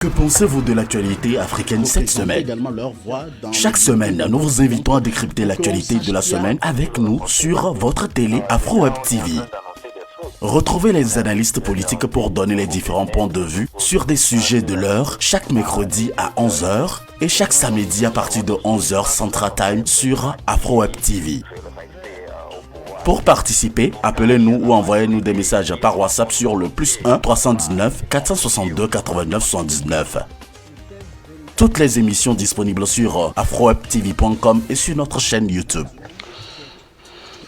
Que pensez-vous de l'actualité africaine cette semaine? Chaque semaine, nous vous invitons à décrypter l'actualité de la semaine avec nous sur votre télé AfroWeb TV. Retrouvez les analystes politiques pour donner les différents points de vue sur des sujets de l'heure chaque mercredi à 11 h et chaque samedi à partir de 11 h Central Time sur AfroWeb TV. Pour participer, appelez-nous ou envoyez-nous des messages par WhatsApp sur le +1 319 462 89 79. Toutes les émissions disponibles sur afrowebtv.com et sur notre chaîne YouTube.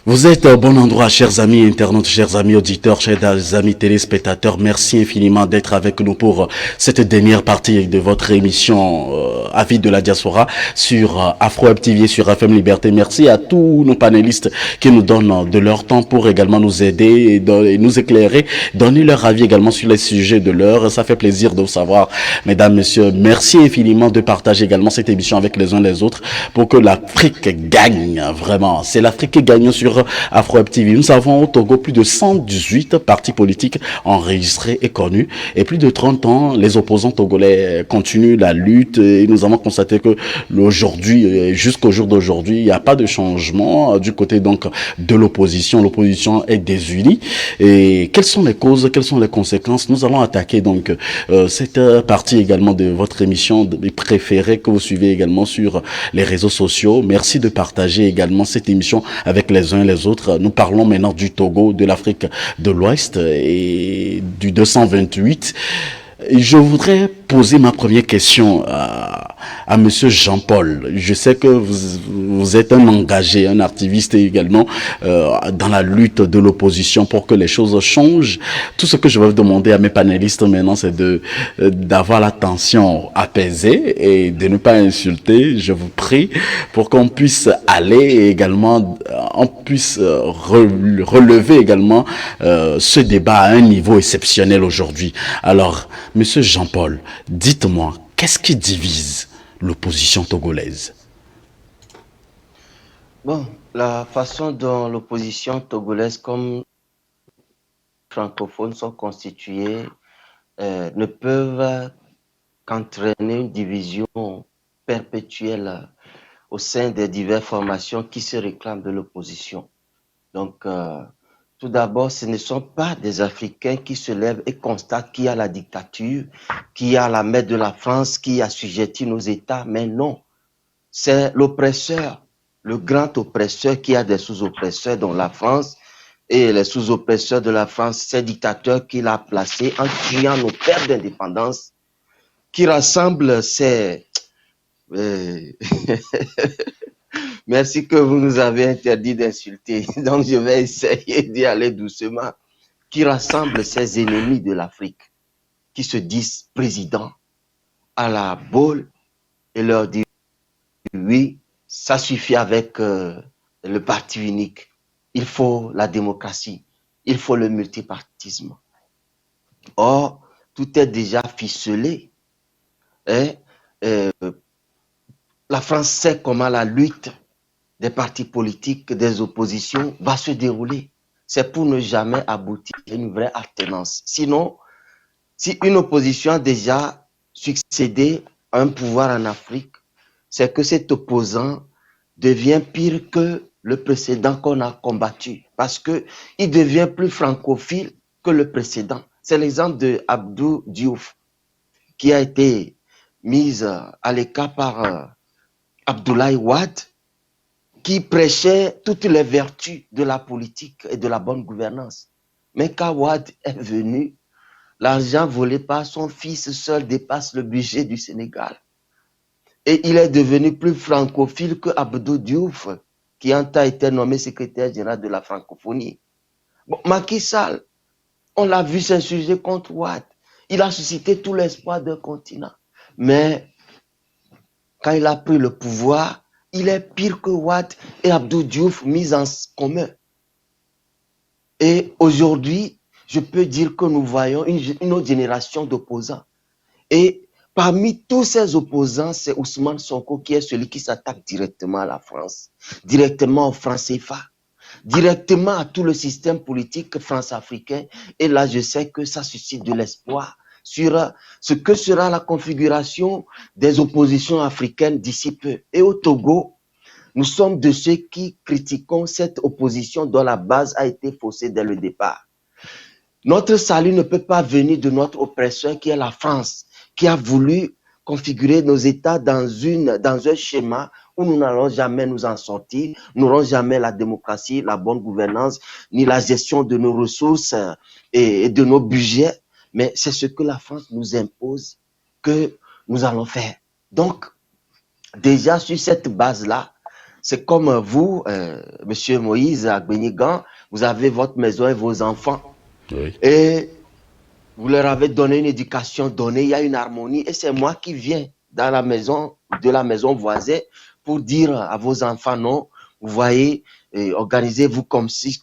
Vous êtes au bon endroit, chers amis internautes, chers amis auditeurs, chers amis téléspectateurs. Merci infiniment d'être avec nous pour cette dernière partie de votre émission Avis de la diaspora sur AfroWeb TV et sur FM Liberté. Merci à tous nos panélistes qui nous donnent de leur temps pour également nous aider et nous éclairer, donner leur avis également sur les sujets de l'heure. Ça fait plaisir de vous savoir, mesdames, messieurs. Merci infiniment de partager également cette émission avec les uns les autres pour que l'Afrique gagne vraiment. C'est l'Afrique qui gagne sur AfroWeb TV. Nous avons au Togo plus de 118 partis politiques enregistrés et connus. Et plus de 30 ans, les opposants togolais continuent la lutte. Et nous avons constaté que aujourd'hui, jusqu'au jour d'aujourd'hui, il n'y a pas de changement du côté donc de l'opposition. L'opposition est désunie. Et quelles sont les causes, quelles sont les conséquences? Nous allons attaquer donc cette partie également de votre émission préférée que vous suivez également sur les réseaux sociaux. Merci de partager également cette émission avec les uns et les autres. Nous parlons maintenant du Togo, de l'Afrique de l'Ouest et du 228. Je voudrais poser ma première question à Monsieur Jean-Paul. Je sais que vous êtes un engagé, un activiste également dans la lutte de l'opposition pour que les choses changent. Tout ce que je vais vous demander à mes panélistes maintenant, c'est d'avoir l'attention apaisée et de ne pas insulter. Je vous prie pour qu'on puisse aller et également, on puisse relever également ce débat à un niveau exceptionnel aujourd'hui. Alors, Monsieur Jean-Paul, dites-moi, qu'est-ce qui divise l'opposition togolaise? Bon, la façon dont l'opposition togolaise comme francophones sont constituées ne peuvent qu'entraîner une division perpétuelle au sein des diverses formations qui se réclament de l'opposition. Donc, tout d'abord, ce ne sont pas des Africains qui se lèvent et constatent qu'il y a la dictature, qu'il y a la main de la France qui assujettit nos États, mais non. C'est l'oppresseur, le grand oppresseur qui a des sous-oppresseurs, dont la France, et les sous-oppresseurs de la France, ces dictateurs qu'il a placés en tuant nos pères d'indépendance, qui rassemble ces... Merci que vous nous avez interdit d'insulter. Donc, je vais essayer d'y aller doucement. Qui rassemble ces ennemis de l'Afrique, qui se disent présidents à la boule et leur dit oui, ça suffit avec le parti unique. Il faut la démocratie. Il faut le multipartisme. Or, tout est déjà ficelé. La France sait comment la lutte des partis politiques, des oppositions va se dérouler. C'est pour ne jamais aboutir à une vraie alternance. Sinon, si une opposition a déjà succédé à un pouvoir en Afrique, c'est que cet opposant devient pire que le précédent qu'on a combattu, parce qu'il devient plus francophile que le précédent. C'est l'exemple de Abdou Diouf, qui a été mis à l'écart par Abdoulaye Wade, qui prêchait toutes les vertus de la politique et de la bonne gouvernance. Mais quand Wade est venu, l'argent volé par son fils seul dépasse le budget du Sénégal. Et il est devenu plus francophile que Abdou Diouf, qui en temps été nommé secrétaire général de la francophonie. Bon, Macky Sall, on l'a vu s'insurger contre Wade. Il a suscité tout l'espoir d'un continent. Mais quand il a pris le pouvoir, il est pire que Wade et Abdou Diouf mis en commun. Et aujourd'hui, je peux dire que nous voyons une autre génération d'opposants. Et parmi tous ces opposants, c'est Ousmane Sonko qui est celui qui s'attaque directement à la France, directement au franc CFA, directement à tout le système politique france-africain. Et là, je sais que ça suscite de l'espoir sur ce que sera la configuration des oppositions africaines d'ici peu. Et au Togo, nous sommes de ceux qui critiquons cette opposition dont la base a été faussée dès le départ. Notre salut ne peut pas venir de notre oppresseur qui est la France, qui a voulu configurer nos États dans un schéma où nous n'allons jamais nous en sortir, nous n'aurons jamais la démocratie, la bonne gouvernance, ni la gestion de nos ressources et de nos budgets. Mais c'est ce que la France nous impose que nous allons faire. Donc, déjà sur cette base-là, c'est comme vous, Monsieur Moïse Agbenigan, vous avez votre maison et vos enfants. Oui. Et vous leur avez donné une éducation donnée, il y a une harmonie. Et c'est moi qui viens dans la maison, de la maison voisine pour dire à vos enfants, non, vous voyez, organisez-vous comme si,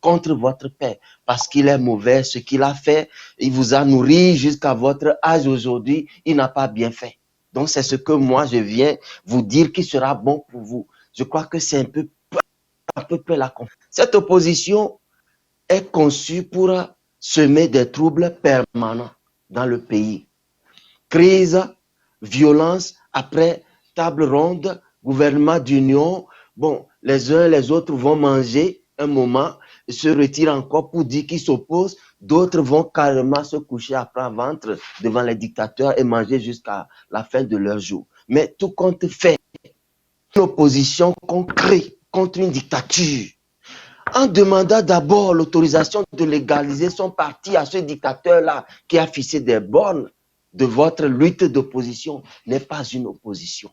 contre votre père. Parce qu'il est mauvais, ce qu'il a fait, il vous a nourri jusqu'à votre âge aujourd'hui, il n'a pas bien fait. Donc c'est ce que moi je viens vous dire qui sera bon pour vous. Je crois que c'est un peu près la confiance. Cette opposition est conçue pour semer des troubles permanents dans le pays. Crise, violence, après table ronde, gouvernement d'union. Bon, les uns et les autres vont manger un moment, se retirent encore pour dire qu'ils s'opposent. D'autres vont carrément se coucher à plat ventre devant les dictateurs et manger jusqu'à la fin de leur jour. Mais tout compte fait, une opposition qu'on crée contre une dictature, en demandant d'abord l'autorisation de légaliser son parti à ce dictateur-là qui a fixé des bornes de votre lutte d'opposition, n'est pas une opposition.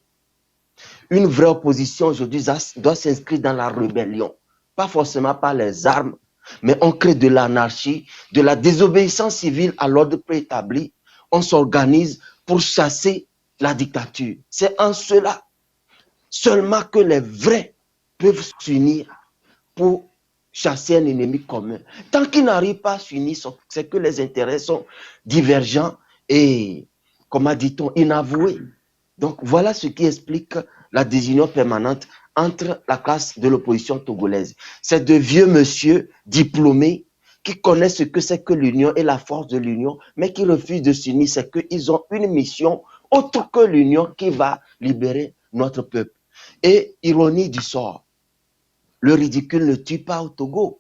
Une vraie opposition aujourd'hui doit s'inscrire dans la rébellion, pas forcément par les armes, mais on crée de l'anarchie, de la désobéissance civile à l'ordre préétabli. On s'organise pour chasser la dictature. C'est en cela seulement que les vrais peuvent s'unir pour chasser un ennemi commun. Tant qu'ils n'arrivent pas à s'unir, c'est que les intérêts sont divergents et, comment dit-on, inavoués. Donc voilà ce qui explique la désunion permanente entre la classe de l'opposition togolaise. C'est de vieux monsieur diplômés qui connaissent ce que c'est que l'union et la force de l'union, mais qui refusent de s'unir. C'est qu'ils ont une mission autre que l'union qui va libérer notre peuple. Et ironie du sort, le ridicule ne tue pas au Togo.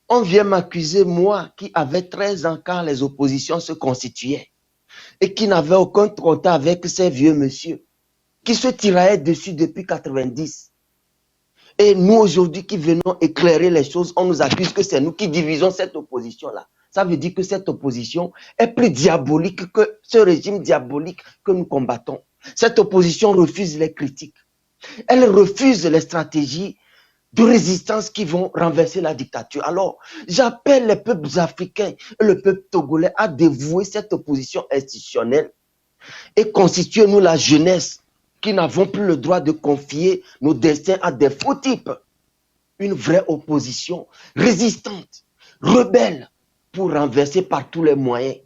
On vient m'accuser, moi, qui avais 13 ans quand les oppositions se constituaient et qui n'avait aucun contact avec ces vieux messieurs, qui se tiraillaient dessus depuis 90. Et nous, aujourd'hui, qui venons éclairer les choses, on nous accuse que c'est nous qui divisons cette opposition-là. Ça veut dire que cette opposition est plus diabolique que ce régime diabolique que nous combattons. Cette opposition refuse les critiques. Elle refuse les stratégies de résistance qui vont renverser la dictature. Alors, j'appelle les peuples africains et le peuple togolais à dévouer cette opposition institutionnelle et constituer nous la jeunesse qui n'avons plus le droit de confier nos destins à des faux types. Une vraie opposition résistante, rebelle, pour renverser par tous les moyens.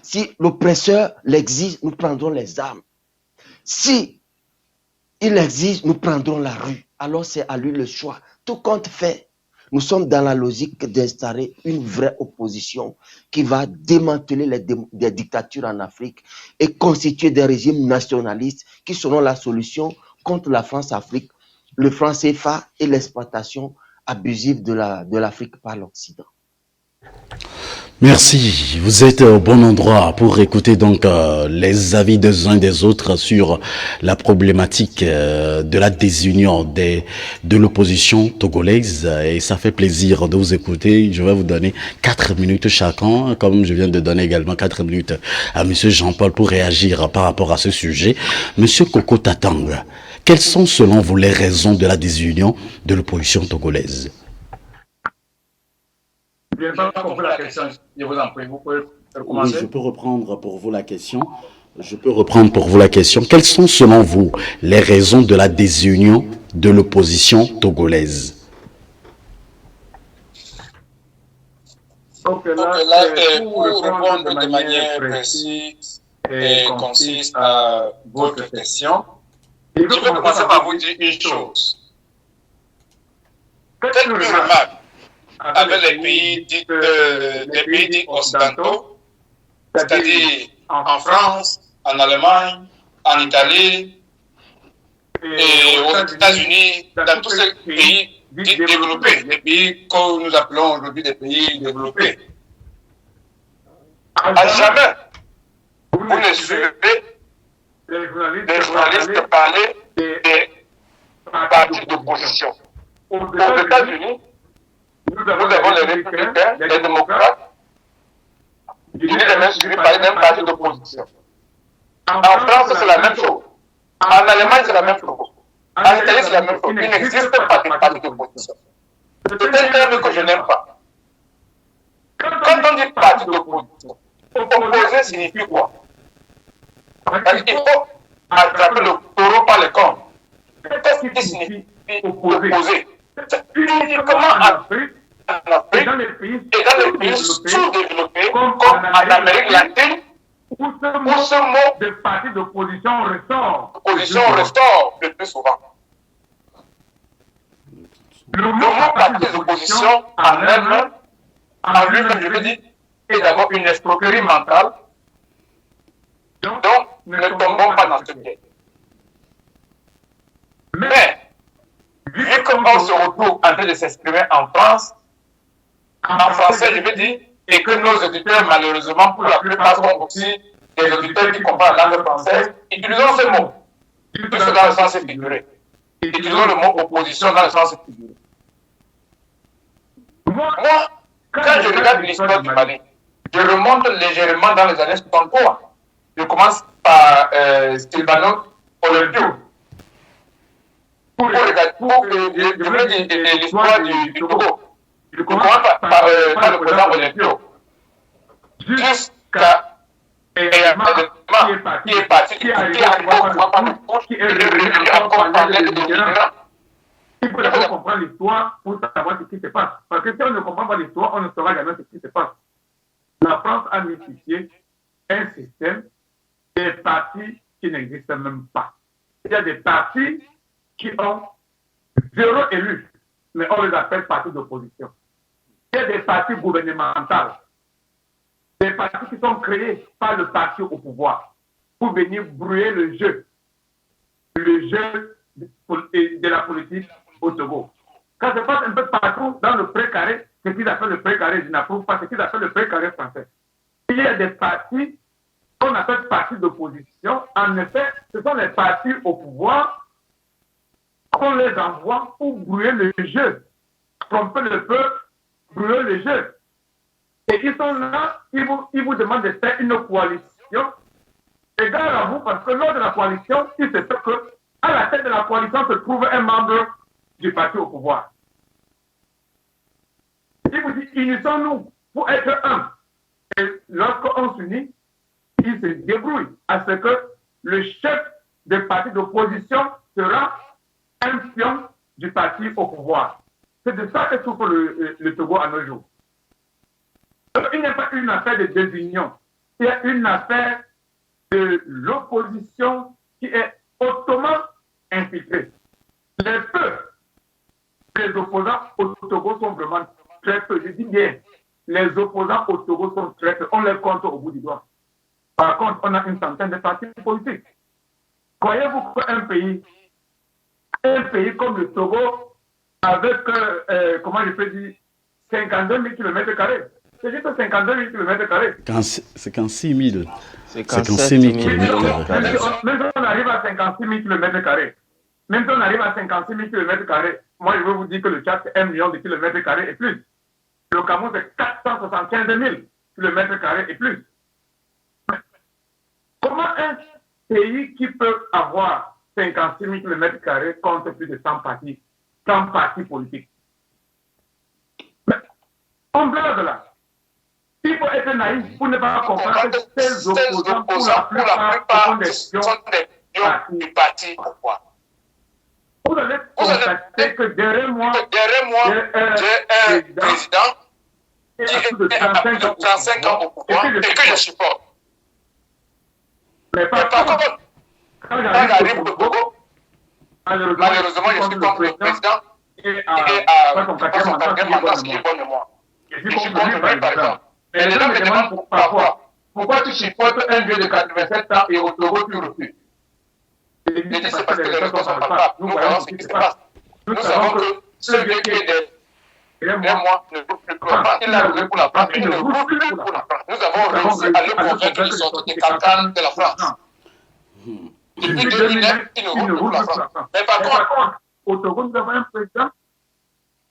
Si l'oppresseur l'exige, nous prendrons les armes. Si il exige, nous prendrons la rue. Alors c'est à lui le choix. Tout compte fait, nous sommes dans la logique d'instaurer une vraie opposition qui va démanteler les dictatures en Afrique et constituer des régimes nationalistes qui seront la solution contre la France-Afrique, le franc CFA et l'exploitation abusive de l'Afrique par l'Occident. Merci, vous êtes au bon endroit pour écouter donc les avis des uns des autres sur la problématique de la désunion de l'opposition togolaise, et ça fait plaisir de vous écouter. Je vais vous donner 4 minutes chacun, comme je viens de donner également 4 minutes à monsieur Jean-Paul pour réagir par rapport à ce sujet. Monsieur Koko Tatang, quelles sont selon vous les raisons de la désunion de l'opposition togolaise? Je n'ai pas compris la question, je vous en prie, vous pouvez recommencer. Oui, je peux reprendre pour vous la question. Quelles sont selon vous les raisons de la désunion de l'opposition togolaise? Donc là, pour répondre de manière précise et concise à votre question, je vais commencer par vous dire une chose. Faites une remarque avec les pays dits occidentaux, c'est-à-dire en France, en Allemagne, en Italie et aux États-Unis, dans tous ces pays développés, les pays que nous appelons aujourd'hui des pays développés. À jamais, vous ne suivez les journalistes parler des partis d'opposition. Aux États-Unis, nous avons les républicains, les démocrates, qui sont même suivis par les mêmes partis d'opposition. En France, c'est la même chose. En Allemagne, c'est la même chose. En Italie, c'est la même chose. Il n'existe pas de parti d'opposition. C'est un terme que je n'aime pas. Quand on dit parti d'opposition, opposer signifie quoi? Il faut attraper le taureau par les cornes. Qu'est-ce qui signifie opposer? C'est uniquement en Afrique et dans les pays sous-développés comme en Amérique latine où ce mot de parti d'opposition ressort le plus souvent. Le mot parti d'opposition en elle-même, en lui-même, je veux dire, est d'abord une escroquerie mentale. Donc, ne tombons pas dans ce piège. Mais, vu qu'on se retrouve en train de s'exprimer en France, en français, je veux dire, et que nos auditeurs, malheureusement, pour la plupart, sont aussi des auditeurs qui comprennent la langue française, utilisons ce mot, tout ça dans le sens figuré. Utilisons le mot opposition dans le sens figuré. Moi, quand je regarde l'histoire du Mali, je remonte légèrement dans les années 63. Je commence par Silvano Olympio. Pour l'histoire du Togo. Je commence par le président Olympio. Jusqu'à qui est parti, qui est revenu encore parler de l'immigrant. Il faut d'abord comprendre l'histoire pour savoir ce qui se passe. Parce que si on ne comprend pas l'histoire, on ne saura jamais ce qui se passe. La France a mystifié un système des partis qui n'existent même pas. Il y a des partis qui ont 0 élus, mais on les appelle partis d'opposition. Il y a des partis gouvernementaux, des partis qui sont créés par le parti au pouvoir pour venir brouiller le jeu de la politique au Togo. Quand ça passe un peu partout dans le précaré, ce qu'ils appellent le précaré, je n'approuve pas ce qu'ils appellent le précaré français. Il y a des partis qu'on appelle partis d'opposition. En effet, ce sont les partis au pouvoir qu'on les envoie pour brouiller le jeu, tromper le peuple, brouiller le jeu. Et ils sont là, ils vous demandent de faire une coalition. Et gare à vous, parce que lors de la coalition, il se peut qu'à la tête de la coalition se trouve un membre du parti au pouvoir. Il vous dit, unissons-nous pour être un. Et lorsqu'on s'unit, il se débrouille à ce que le chef des partis d'opposition sera un pion du parti au pouvoir. C'est de ça que souffre le Togo à nos jours. Il n'y a pas une affaire de désunion. Il y a une affaire de l'opposition qui est hautement infiltrée. Les peu, les opposants au Togo sont vraiment très peu. Je dis bien, les opposants au Togo sont très peu. On les compte au bout du doigt. Par contre, on a une centaine de partis politiques. Croyez-vous qu'un pays comme le Togo, avec, comment je peux dire, 52 000 km², c'est juste 52 000 km². 56 000. 57 000 km². Même si on arrive à 56 000 km², même si on arrive à 56 000 km², moi je veux vous dire que le Tchad c'est 1 million de km² et plus. Le Cameroun c'est 475 000 km² et plus. Comment un pays qui peut avoir 56 000 km² compte plus de 100 partis politiques? Mais on blague là. Il faut être naïf pour ne pas comprendre que ces opposants, pour la plupart, sont des pions du parti au pouvoir. Vous allez constater que derrière moi, j'ai un président qui est de 35 ans au pouvoir et que je supporte. Mais par contre, quand j'arrive au Togo, malheureusement, je suis contre le président et à son quatrième mandat qui est bon de moi. Je suis contre lui, par exemple. Mais les gens me demandent parfois, pourquoi tu supportes un vieux de 87 ans et au Togo tu refuses? Il dit c'est parce que les choses sont palpables. Nous voyons ce qui se passe. Nous savons que ce vieux qui est derrière moi ne veut plus pour la France. Il a levé pour la France, il ne veut plus pour la France. Nous avons réussi à le convaincre qu'ils sont des cancans de la France. Depuis 2009, il ne veut plus pour la France. Mais par contre, au Togo, nous avons un président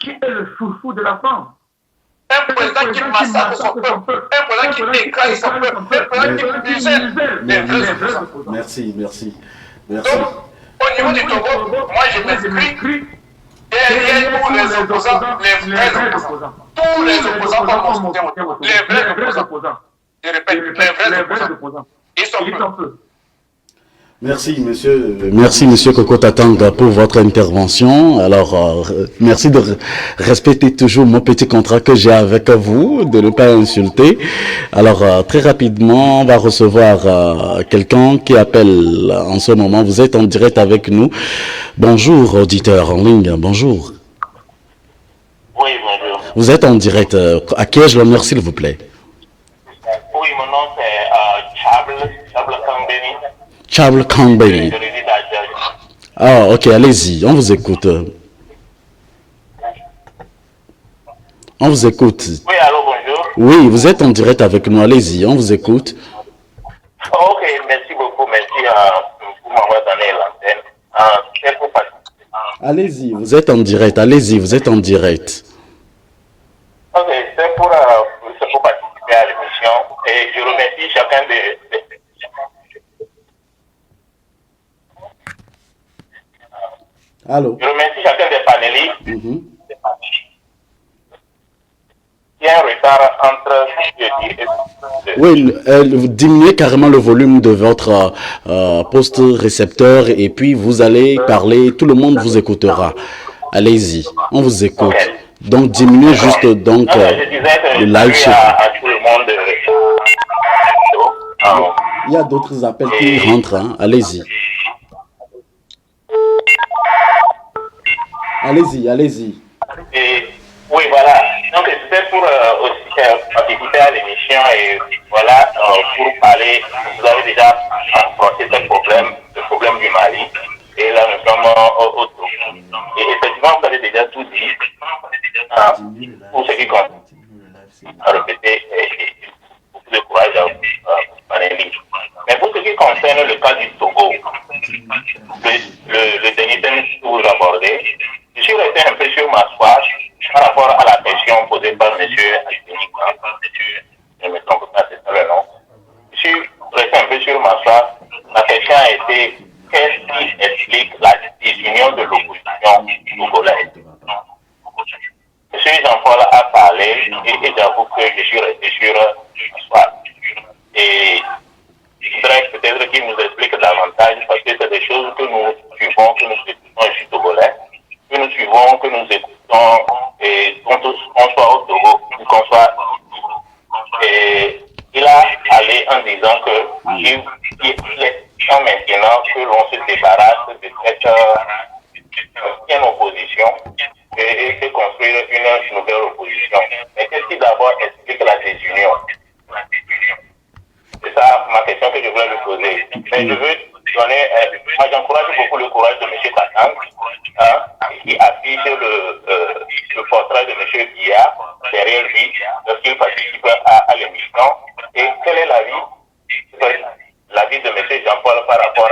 qui est le chouchou de la France. Un président qui massacre son peuple, un président qui écrase son peuple, un président qui muselle les vrais opposants. Merci. Donc, au niveau du Togo, moi je m'inscris derrière tous les opposants, les vrais opposants. Tous les opposants comme mon soutien au Togo. Les vrais opposants. Je répète, les vrais opposants. Ils sont peu. Merci monsieur Koko Tatanga pour votre intervention. Alors merci de respecter toujours mon petit contrat que j'ai avec vous, de ne pas insulter. Alors très rapidement, on va recevoir quelqu'un qui appelle en ce moment. Vous êtes en direct avec nous. Bonjour auditeur en ligne, bonjour. Oui, bonjour. Vous êtes en direct. À qui ai-je l'honneur s'il vous plaît? Oui, mon nom c'est Chable Kambeni. Chable Kambeni. Ah, ok, allez-y, on vous écoute. On vous écoute. Oui, allô, bonjour. Oui, vous êtes en direct avec nous, allez-y, on vous écoute. Ok, merci beaucoup, merci pour m'avoir donné l'antenne. C'est pour participer. Allez-y, vous êtes en direct, allez-y, vous êtes en direct. Ok, c'est pour participer à l'émission et je remercie chacun de... Allô? Je remercie chacun des panélistes. Il y a un retard entre jeudi et... Oui, vous diminuez carrément le volume de votre poste récepteur et puis vous allez parler, tout le monde vous écoutera. Allez-y, on vous écoute. Okay. Donc diminuez juste donc le live chez à tout le monde. Il y a d'autres appels qui rentrent, hein. Allez-y. Allez-y. Oui, voilà. Donc, c'était pour aussi participer à l'émission et voilà, pour parler, vous avez déjà affronté le problème du Mali. Et là, nous sommes au Togo. Et effectivement, vous avez déjà tout dit. Pour ce qui compte à répéter, beaucoup de courage à panélistes. Mais pour ce qui concerne le cas du Togo, le dernier thème que vous abordez, je suis resté un peu sur ma foi par rapport à la question posée par M. Asténique. Je ne me trompe pas, c'est ça le nom. Je suis resté un peu sur ma foi. La question a été qu'est-ce qui explique la désunion de l'opposition togolaise? M. Jean-Paul a parlé et j'avoue que je suis resté sur ma foi. Et je voudrais peut-être qu'il nous explique davantage parce que c'est des choses que nous suivons, que nous écoutons ici togolais, que nous suivons, que nous écoutons, et qu'on soit au Togo, qu'on soit ici. Et il a allé en disant qu'il est temps maintenant que l'on se débarrasse de cette ancienne opposition et de construire une nouvelle opposition. Mais qu'est-ce qui d'abord explique la désunion? C'est ça ma question que je voulais lui poser. Mais je veux donner, moi j'encourage beaucoup le courage de M. Katang, qui affiche le portrait de M. Guilla derrière lui lorsqu'il participe à l'émission. Et quel est l'avis de M. Jean-Paul par rapport à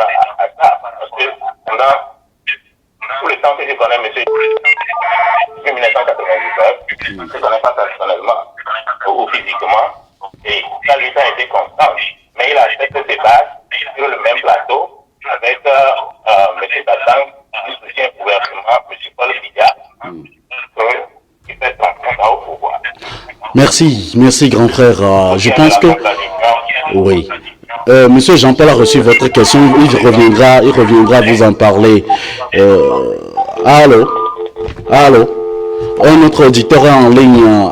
ça? Parce que pendant tout le temps que je connais M. depuis 1999, je ne connais pas personnellement ou physiquement. Et sa lutte a été constante. Mais il accepte de se battre sur le même plateau avec M. Tatang, qui soutient ouvertement M. Paul Biya, qui fait son combat au pouvoir. Merci grand frère. Je pense que... Oui. Monsieur Jean-Paul a reçu votre question. Il reviendra vous en parler. Allô? Un autre auditeur en ligne.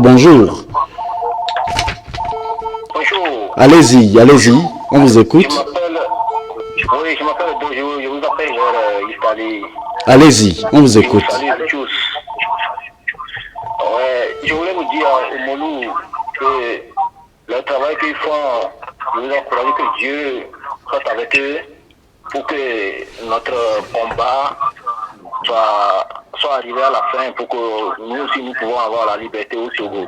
Bonjour. Bonjour. Allez-y, on vous écoute. Je m'appelle Dojo, je vous appelle vers Italie. Allez-y, on vous écoute. Salut à tous. Ouais, je voulais vous dire, Omolou, que le travail qu'ils font, nous encourageons que Dieu soit avec eux pour que notre combat soit arrivé à la fin, pour que nous aussi nous pouvons avoir la liberté au Togo.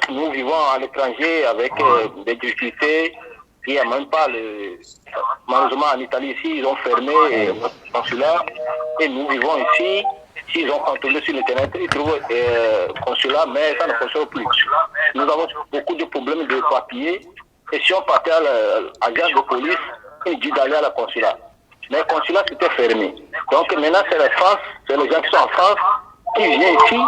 Nous vivons à l'étranger avec des difficultés. Il n'y a même pas malheureusement en Italie ici, ils ont fermé le consulat et nous vivons ici. S'ils ont contrôlé sur l'internet, ils trouvent consulat, mais ça ne fonctionne plus. Nous avons beaucoup de problèmes de papier et si on partait à l'agence de police, il dit d'aller à la consulat. Mais le consulat c'était fermé. Donc maintenant c'est la France, c'est les gens qui sont en France qui viennent ici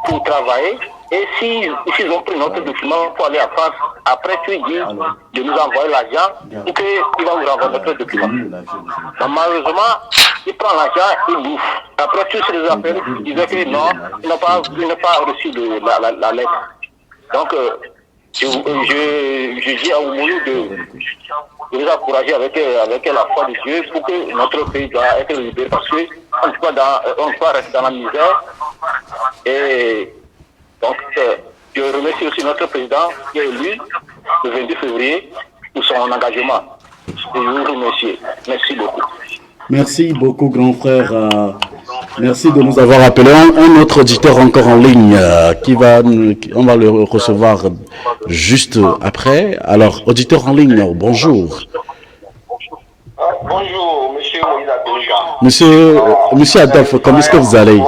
pour travailler. Et s'ils ont pris notre document pour aller en France, après tu dis de nous envoyer l'argent ou qu'il va vous renvoyer notre document. Donc, malheureusement, il prend l'argent, il bouffe. Après tu les appels, ils disaient que non, il n'a pas reçu la lettre. Donc je dis à Oumoulou de nous encourager avec la foi de Dieu pour que notre pays doit être libéré parce qu'on ne peut pas rester dans la misère. Et donc, je remercie aussi notre président qui est élu le 22 février pour son engagement. Et je vous remercie. Merci beaucoup. Merci beaucoup, grand frère. Merci de nous avoir appelé. Un autre auditeur encore en ligne on va le recevoir juste après. Alors, auditeur en ligne, bonjour. Bonjour, monsieur Moïse Adolphe. Monsieur Adolphe, comment est-ce que vous allez?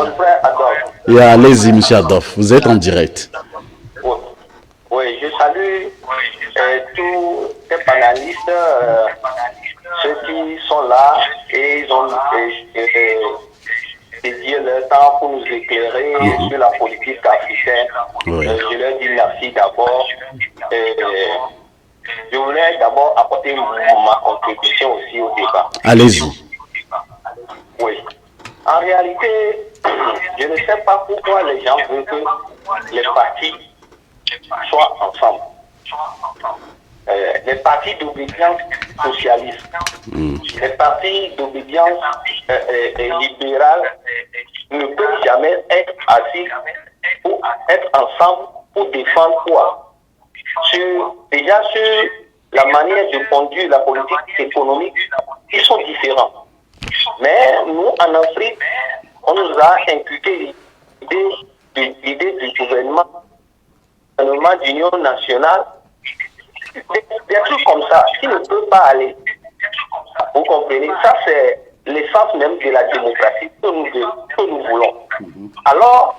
Et allez-y, monsieur Adolphe, vous êtes en direct. Oui, je salue tous les panélistes, ceux qui sont là et ils ont dédié leur temps pour nous éclairer sur la politique africaine. Oui. Je leur dis merci d'abord. Je voulais d'abord apporter ma contribution aussi au débat. Allez-y. Oui. En réalité, je ne sais pas pourquoi les gens veulent que les partis soient ensemble. Les partis d'obédience socialiste, les partis d'obédience libérale ne peuvent jamais être assis ou être ensemble pour défendre quoi? Déjà sur la manière de conduire la politique économique, ils sont différents. Mais nous, en Afrique, on nous a inculqué l'idée du gouvernement d'union nationale, des trucs comme ça, qui ne peuvent pas aller. Vous comprenez? Ça, c'est l'essence même de la démocratie que nous voulons. Alors,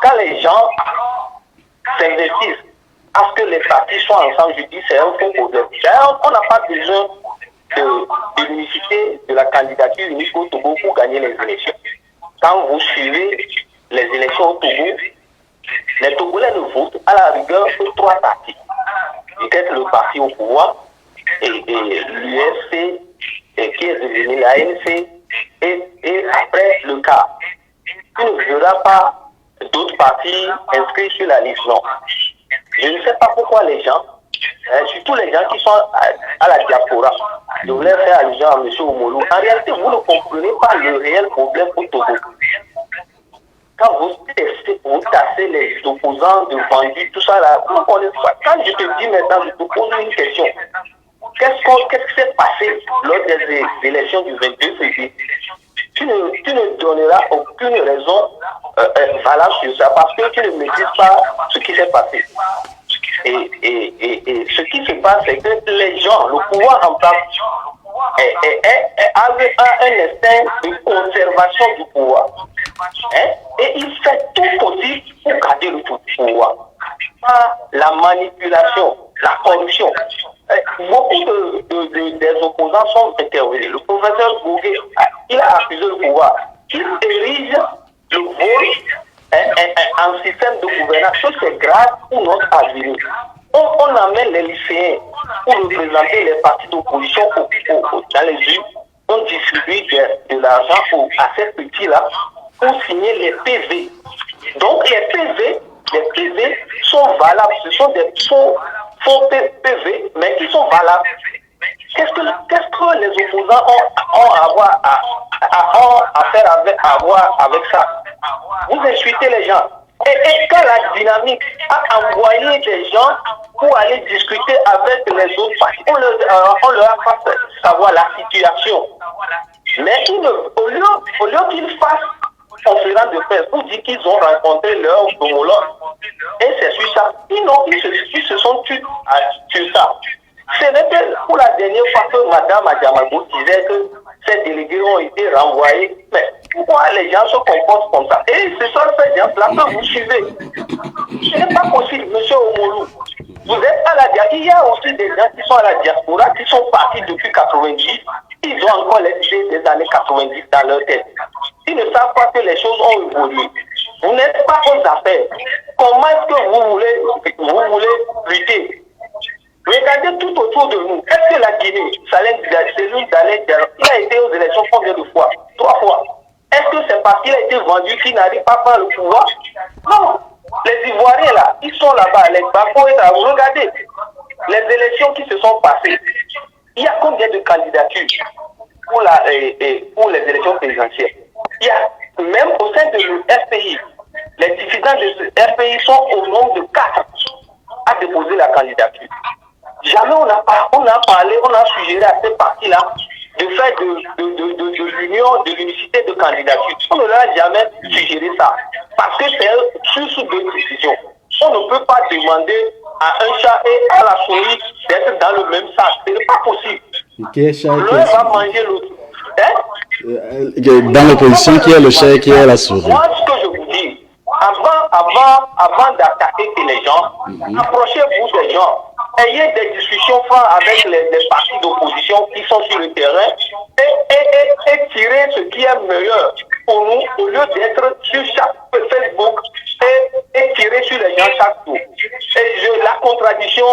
quand les gens s'investissent à ce que les partis soient ensemble, je dis c'est un faux problème. On n'a pas besoin de l'unicité de la candidature unique au Togo pour gagner les élections. Quand vous suivez les élections au Togo, les Togolais ne votent à la rigueur que 3 partis. Peut-être le parti au pouvoir, et l'UFC, qui est devenu la ANC, et après le cas. Tu ne verras pas d'autres partis inscrits sur la liste, non. Je ne sais pas pourquoi les gens, surtout les gens qui sont à la diaspora, je voulais faire allusion à M. Oumoulou. En réalité, vous ne comprenez pas le réel problème au Togo. Quand vous tassez les opposants de vendus, tout ça là, vous ne connaissez pas. Quand je te dis maintenant, je te pose une question. Qu'est-ce qui s'est passé lors des élections du 22 février? Tu ne donneras aucune raison valable sur ça parce que tu ne maîtrises pas ce qui s'est passé. Et ce qui se passe, c'est que les gens, le pouvoir en place, a un instinct de conservation du pouvoir. Et il fait tout possible pour garder le pouvoir. Par la manipulation, la corruption. Beaucoup des opposants sont intervenus. Le professeur Bougué, il a accusé le pouvoir. Il érige le vol en système de gouvernance. C'est grave pour notre avenir. On amène les lycéens pour représenter les partis d'opposition dans les urnes. On distribue de l'argent à ces petits-là pour signer les PV. Donc les PV sont valables. Ce sont des faux PV, mais qui sont valables. Qu'est-ce que les opposants ont à faire avec ça? Vous insultez les gens. Et quand la dynamique a envoyé des gens pour aller discuter avec les autres partis. On leur a fait savoir la situation. Mais au lieu qu'ils fassent conférence de presse pour dire qu'ils ont rencontré leur homologue, et c'est sur ça. Ils se sont tués sur ça. Ce n'était pour la dernière fois que Mme Adjamagou disait que ces délégués ont été renvoyés. Mais pourquoi les gens se comportent comme ça? Et ce sont ces gens-là que vous suivez. Ce n'est pas possible, M. Omolou. Vous êtes à la diaspora. Il y a aussi des gens qui sont à la diaspora, qui sont partis depuis 90. Ils ont encore les idées des années 90 dans leur tête. Ils ne savent pas que les choses ont évolué. Vous n'êtes pas aux affaires. Comment est-ce que vous voulez lutter? Regardez tout autour de nous. Est-ce que la Guinée, Cellou Dalein Diallo, il a été aux élections combien de fois? 3 fois. Est-ce que c'est parce qu'il a été vendu qu'il n'arrive pas à prendre le pouvoir? Non. Les Ivoiriens là, ils sont là-bas, les Bafoués là, vous regardez les élections qui se sont passées. Il y a combien de candidatures pour les élections présidentielles? Il y a, même au sein de l'RPI, les dissidents de l'RPI sont au nombre de 4 à déposer la candidature. Jamais on a parlé, on a suggéré à ces partis-là de faire de l'union, de l'unicité de candidature. On ne leur a jamais suggéré ça. Parce que c'est sous 2 décisions. On ne peut pas demander à un chat et à la souris d'être dans le même sac. Ce n'est pas possible. L'un va manger l'autre. Dans l'opposition, qui est le chat et qui est la souris? Moi, ce que je vous dis, avant d'attaquer les gens, approchez-vous des gens. Ayez des discussions franches avec les partis d'opposition qui sont sur le terrain et tirez ce qui est meilleur pour nous au lieu d'être sur chaque Facebook et tirer sur les gens chaque jour. Et la contradiction,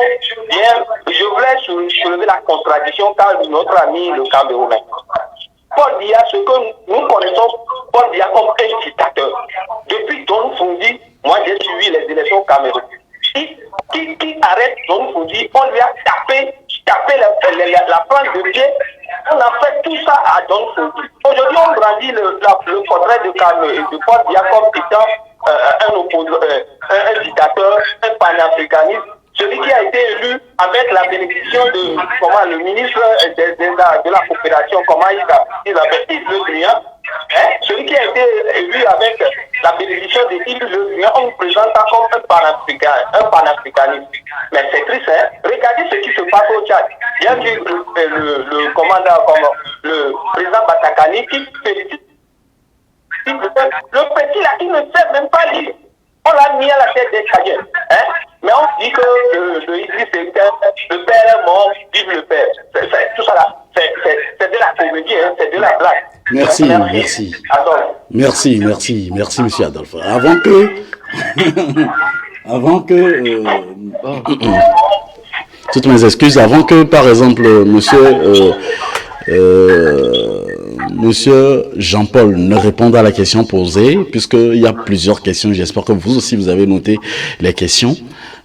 je voulais soulever la contradiction car notre ami le Camerounais. Paul Biya, ce que nous connaissons Paul Biya comme un dictateur. Depuis Don Fundi, moi j'ai suivi les élections au Cameroun. Qui arrête Don Fundi, on lui a tapé la plante de pied. On a fait tout ça à Don Fundi. Aujourd'hui, on brandit le portrait de Paul Biya comme étant un dictateur, un panafricaniste. Celui qui a été élu avec la bénédiction de le ministre de la coopération, comment il s'appelle, Yves Le Drian. Celui qui a été élu avec la bénédiction de Yves Le Drian, on le présente ça comme un panafricaniste. Mais c'est triste, hein? Regardez ce qui se passe au Tchad. Il y a eu le commandant, le président Batakani qui félicite le petit là qui ne sait même pas lire. On l'a mis à la tête des Tchadiens. Mais on dit que le Idriss est le père est mort, vive le père. Tout ça là, c'est de la comédie, hein, c'est de la blague. Merci, monsieur Adolphe. Toutes mes excuses, avant que, par exemple, Monsieur Jean-Paul ne réponde à la question posée, puisqu'il y a plusieurs questions, j'espère que vous aussi vous avez noté les questions.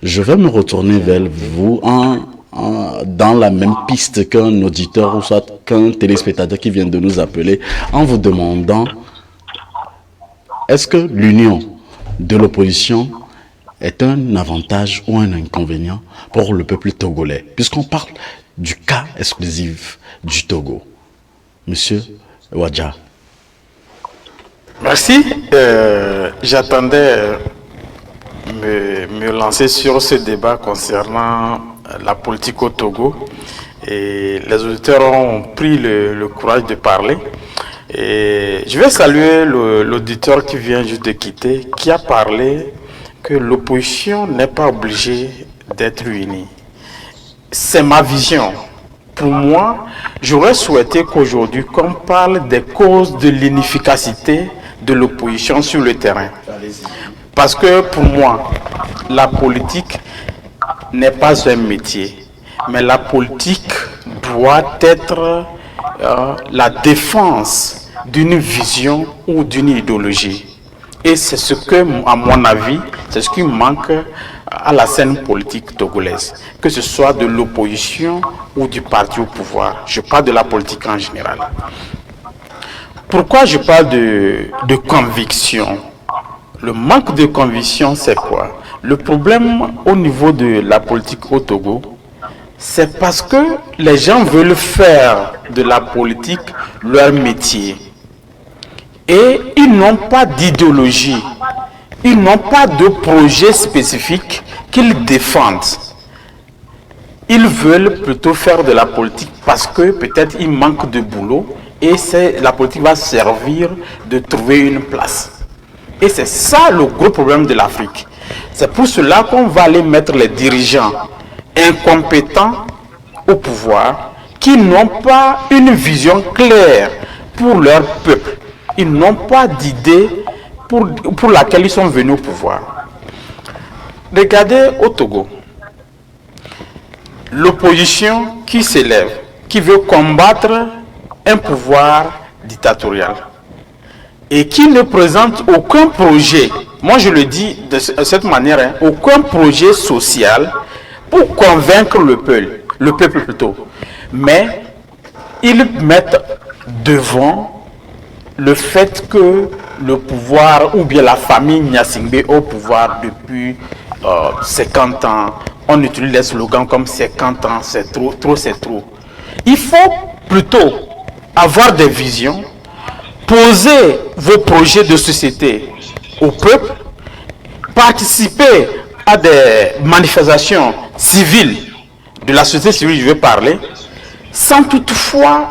Je vais me retourner vers vous dans la même piste qu'un auditeur ou soit qu'un téléspectateur qui vient de nous appeler, en vous demandant est-ce que l'union de l'opposition est un avantage ou un inconvénient pour le peuple togolais, puisqu'on parle du cas exclusif du Togo. Monsieur Wadja. Merci. J'attendais me lancer sur ce débat concernant la politique au Togo. Et les auditeurs ont pris le courage de parler. Et je vais saluer l'auditeur qui vient juste de quitter, qui a parlé que l'opposition n'est pas obligée d'être unie. C'est ma vision. Pour moi, j'aurais souhaité qu'aujourd'hui, qu'on parle des causes de l'inefficacité de l'opposition sur le terrain. Parce que pour moi, la politique n'est pas un métier, mais la politique doit être la défense d'une vision ou d'une idéologie. Et c'est ce que, à mon avis, c'est ce qui manque à la scène politique togolaise, que ce soit de l'opposition ou du parti au pouvoir. Je parle de la politique en général. Pourquoi je parle de conviction? Le manque de conviction, c'est quoi? Le problème au niveau de la politique au Togo, c'est parce que les gens veulent faire de la politique leur métier. Et ils n'ont pas d'idéologie, ils n'ont pas de projet spécifique qu'ils défendent. Ils veulent plutôt faire de la politique parce que peut-être il manque de boulot et la politique va servir de trouver une place. Et c'est ça le gros problème de l'Afrique. C'est pour cela qu'on va aller mettre les dirigeants incompétents au pouvoir, qui n'ont pas une vision claire pour leur peuple. Ils n'ont pas d'idée pour laquelle ils sont venus au pouvoir. Regardez au Togo, l'opposition qui s'élève, qui veut combattre un pouvoir dictatorial et qui ne présente aucun projet, moi je le dis de cette manière, hein, aucun projet social pour convaincre le peuple plutôt. Mais ils mettent devant le fait que le pouvoir ou bien la famille Gnassingbé au pouvoir depuis 50 ans, on utilise les slogans comme 50 ans, c'est trop, trop c'est trop. Il faut plutôt avoir des visions, poser vos projets de société au peuple, participer à des manifestations civiles, de la société civile je vais parler, sans toutefois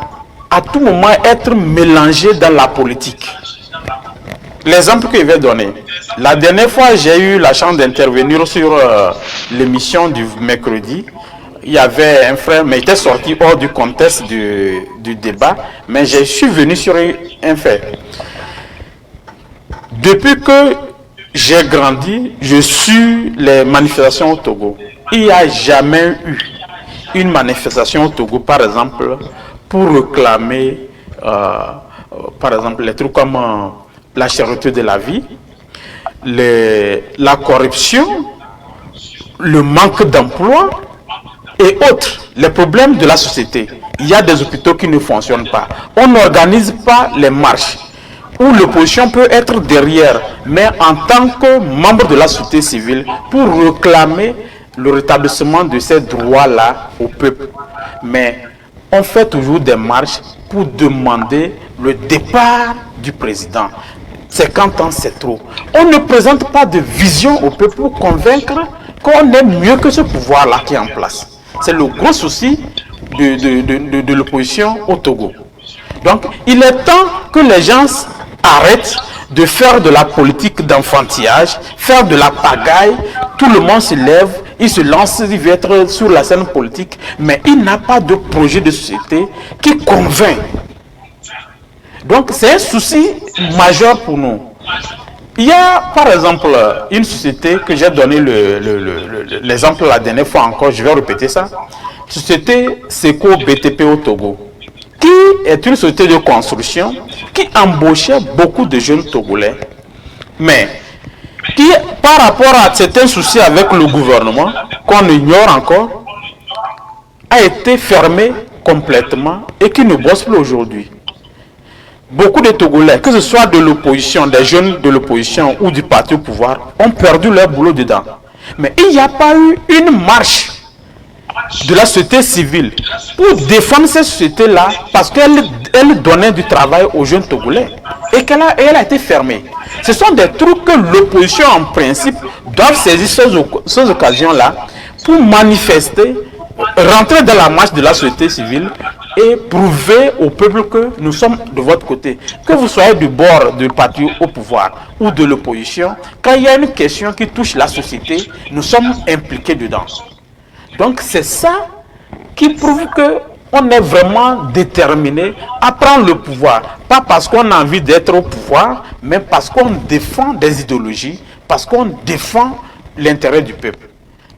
à tout moment être mélangé dans la politique. L'exemple que je vais donner, la dernière fois j'ai eu la chance d'intervenir sur l'émission du mercredi. Il y avait un frère, mais il était sorti hors du contexte du débat, mais je suis venu sur un fait. Depuis que j'ai grandi, je suis les manifestations au Togo. Il n'y a jamais eu une manifestation au Togo, par exemple, pour réclamer, par exemple, les trucs comme la cherté de la vie, la corruption, le manque d'emploi et autres, les problèmes de la société. Il y a des hôpitaux qui ne fonctionnent pas. On n'organise pas les marches où l'opposition peut être derrière, mais en tant que membre de la société civile, pour réclamer le rétablissement de ces droits-là au peuple. Mais on fait toujours des marches pour demander le départ du président. 50 ans, c'est trop. On ne présente pas de vision au peuple pour convaincre qu'on est mieux que ce pouvoir-là qui est en place. C'est le gros souci de l'opposition au Togo. Donc, il est temps que les gens arrêtent de faire de la politique d'enfantillage, faire de la pagaille. Tout le monde se lève, il se lance, il veut être sur la scène politique, mais il n'a pas de projet de société qui convainc. Donc, c'est un souci majeur pour nous. Il y a, par exemple, une société que j'ai donné l'exemple la dernière fois encore, je vais répéter ça. Société Seco BTP au Togo, qui est une société de construction qui embauchait beaucoup de jeunes Togolais, mais qui, par rapport à certains soucis avec le gouvernement, qu'on ignore encore, a été fermée complètement et qui ne bosse plus aujourd'hui. Beaucoup de Togolais, que ce soit de l'opposition, des jeunes de l'opposition ou du parti au pouvoir, ont perdu leur boulot dedans. Mais il n'y a pas eu une marche de la société civile pour défendre cette société-là parce qu'elle donnait du travail aux jeunes Togolais et elle a été fermée. Ce sont des trucs que l'opposition, en principe, doit saisir ces occasions-là pour manifester, rentrer dans la marche de la société civile et prouver au peuple que nous sommes de votre côté. Que vous soyez du bord du parti au pouvoir ou de l'opposition, quand il y a une question qui touche la société, nous sommes impliqués dedans. Donc c'est ça qui prouve qu'on est vraiment déterminé à prendre le pouvoir. Pas parce qu'on a envie d'être au pouvoir, mais parce qu'on défend des idéologies, parce qu'on défend l'intérêt du peuple.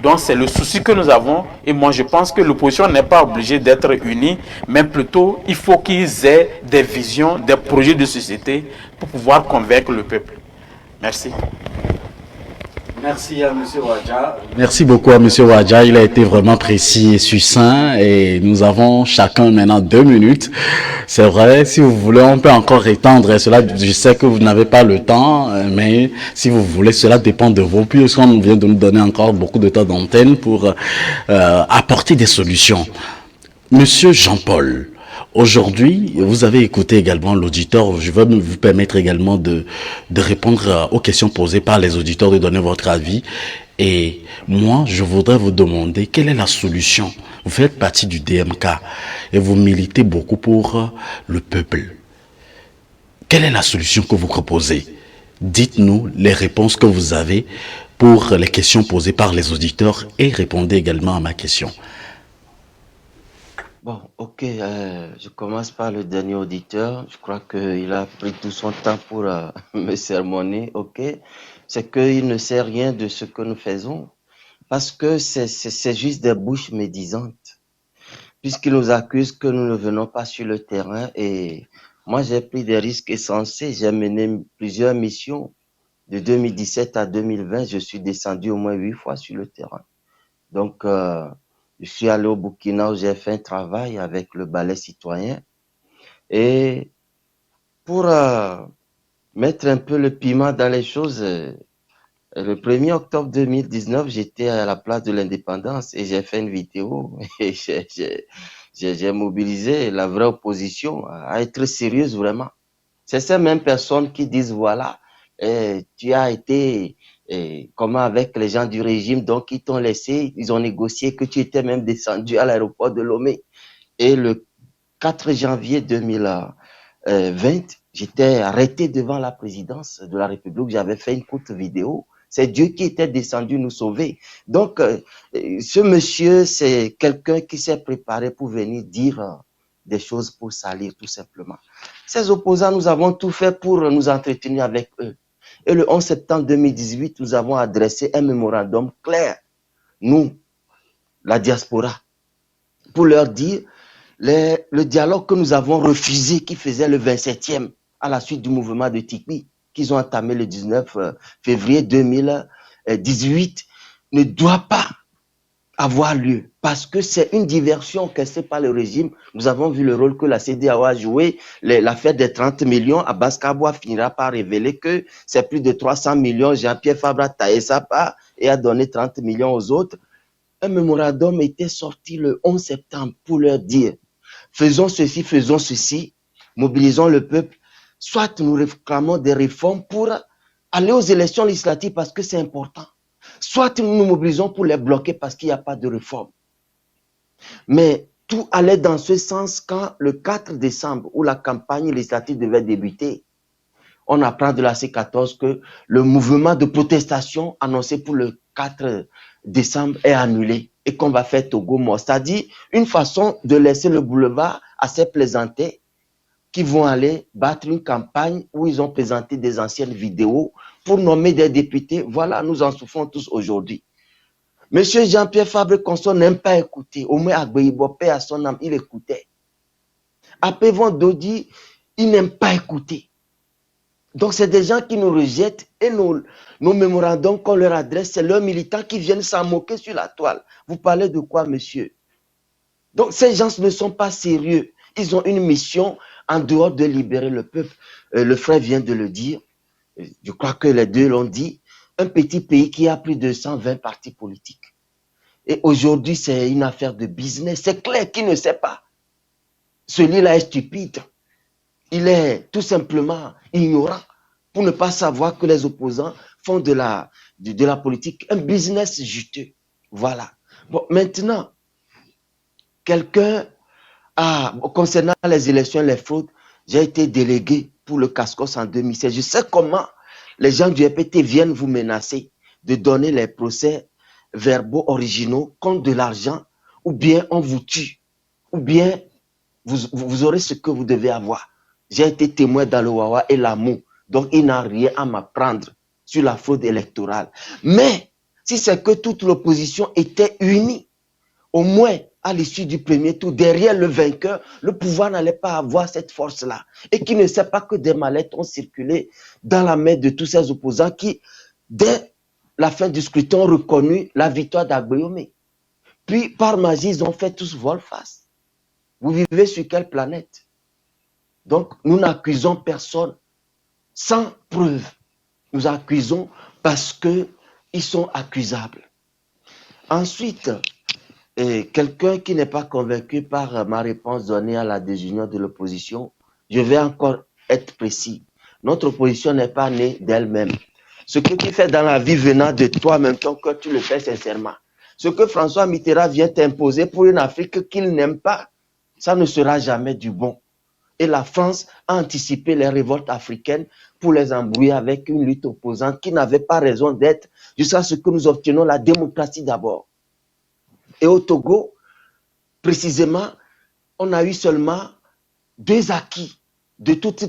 Donc c'est le souci que nous avons et moi je pense que l'opposition n'est pas obligée d'être unie, mais plutôt il faut qu'ils aient des visions, des projets de société pour pouvoir convaincre le peuple. Merci. Merci à M. Wadja. Merci beaucoup à M. Wadja. Il a été vraiment précis et succinct et nous avons chacun maintenant 2 minutes. C'est vrai, si vous voulez, on peut encore étendre cela. Je sais que vous n'avez pas le temps, mais si vous voulez, cela dépend de vous. Puisqu'on vient de nous donner encore beaucoup de temps d'antenne pour apporter des solutions. Monsieur Jean-Paul, aujourd'hui, vous avez écouté également l'auditeur. Je vais vous permettre également de répondre aux questions posées par les auditeurs, de donner votre avis. Et moi, je voudrais vous demander quelle est la solution. Vous faites partie du DMK et vous militez beaucoup pour le peuple. Quelle est la solution que vous proposez? Dites-nous les réponses que vous avez pour les questions posées par les auditeurs et répondez également à ma question. Bon, ok, je commence par le dernier auditeur. Je crois qu'il a pris tout son temps pour me sermonner, ok. C'est qu'il ne sait rien de ce que nous faisons, parce que c'est juste des bouches médisantes, puisqu'il nous accuse que nous ne venons pas sur le terrain. Et moi, j'ai pris des risques essentiels. J'ai mené plusieurs missions. De 2017 à 2020, je suis descendu au moins 8 fois sur le terrain. Donc, je suis allé au Burkina où j'ai fait un travail avec le ballet citoyen. Et pour mettre un peu le piment dans les choses, le 1er octobre 2019, j'étais à la place de l'Indépendance et j'ai fait une vidéo et j'ai mobilisé la vraie opposition à être sérieuse vraiment. C'est ces mêmes personnes qui disent voilà, tu as été comment avec les gens du régime, donc ils t'ont laissé, ils ont négocié que tu étais même descendu à l'aéroport de Lomé. Et le 4 janvier 2020, j'étais arrêté devant la présidence de la République, j'avais fait une courte vidéo. C'est Dieu qui était descendu nous sauver. Donc, ce monsieur, c'est quelqu'un qui s'est préparé pour venir dire des choses pour salir, tout simplement. Ces opposants, nous avons tout fait pour nous entretenir avec eux. Et le 11 septembre 2018, nous avons adressé un mémorandum clair, nous, la diaspora, pour leur dire le dialogue que nous avons refusé, qui faisait le 27e à la suite du mouvement de Tikbi, qu'ils ont entamé le 19 février 2018, ne doit pas avoir lieu parce que c'est une diversion orchestrée par le régime. Nous avons vu le rôle que la CEDEAO a joué. L'affaire des 30 millions, Abbas Kaboua finira par révéler que c'est plus de 300 millions. Jean-Pierre Fabre a taillé sa part et a donné 30 millions aux autres. Un mémorandum était sorti le 11 septembre pour leur dire faisons ceci, mobilisons le peuple. Soit nous réclamons des réformes pour aller aux élections législatives parce que c'est important. Soit nous nous mobilisons pour les bloquer parce qu'il n'y a pas de réforme. Mais tout allait dans ce sens quand le 4 décembre, où la campagne législative devait débuter, on apprend de la C14 que le mouvement de protestation annoncé pour le 4 décembre est annulé et qu'on va faire Togo mort. C'est-à-dire une façon de laisser le boulevard à ces plaisantés qui vont aller battre une campagne où ils ont présenté des anciennes vidéos pour nommer des députés. Voilà, nous en souffrons tous aujourd'hui. Monsieur Jean-Pierre Fabre-Constant n'aime pas écouter. Au moins, Agbeibopé, à son âme, il écoutait. Apévon Dodi, il n'aime pas écouter. Donc, c'est des gens qui nous rejettent et nos mémorandums qu'on leur adresse, c'est leurs militants qui viennent s'en moquer sur la toile. Vous parlez de quoi, monsieur? Donc, ces gens ne sont pas sérieux. Ils ont une mission en dehors de libérer le peuple. Le frère vient de le dire. Je crois que les deux l'ont dit. Un petit pays qui a plus de 120 partis politiques. Et aujourd'hui, c'est une affaire de business. C'est clair qu'il ne sait pas. Celui-là est stupide. Il est tout simplement ignorant pour ne pas savoir que les opposants font de la politique un business juteux. Voilà. Bon, maintenant, quelqu'un concernant les élections, les fraudes, j'ai été délégué pour le CASCOS en 2016. Je sais comment les gens du EPT viennent vous menacer de donner les procès verbaux originaux contre de l'argent, ou bien on vous tue, ou bien vous aurez ce que vous devez avoir. J'ai été témoin dans le Wawa et l'Amou, donc il n'a rien à m'apprendre sur la fraude électorale. Mais si c'est que toute l'opposition était unie, au moins à l'issue du premier tour, derrière le vainqueur, le pouvoir n'allait pas avoir cette force-là. Et qui ne sait pas que des mallettes ont circulé dans la main de tous ces opposants qui, dès la fin du scrutin, ont reconnu la victoire d'Agbéomé. Puis, par magie, ils ont fait tous volte-face. Vous vivez sur quelle planète? Donc, nous n'accusons personne sans preuve. Nous accusons parce qu'ils sont accusables. Ensuite, quelqu'un qui n'est pas convaincu par ma réponse donnée à la désunion de l'opposition, je vais encore être précis. Notre opposition n'est pas née d'elle-même. Ce que tu fais dans la vie venant de toi, en même temps que tu le fais sincèrement. Ce que François Mitterrand vient t'imposer pour une Afrique qu'il n'aime pas, ça ne sera jamais du bon. Et la France a anticipé les révoltes africaines pour les embrouiller avec une lutte opposante qui n'avait pas raison d'être jusqu'à ce que nous obtenions la démocratie d'abord. Et au Togo, précisément, on a eu seulement 2 acquis de toute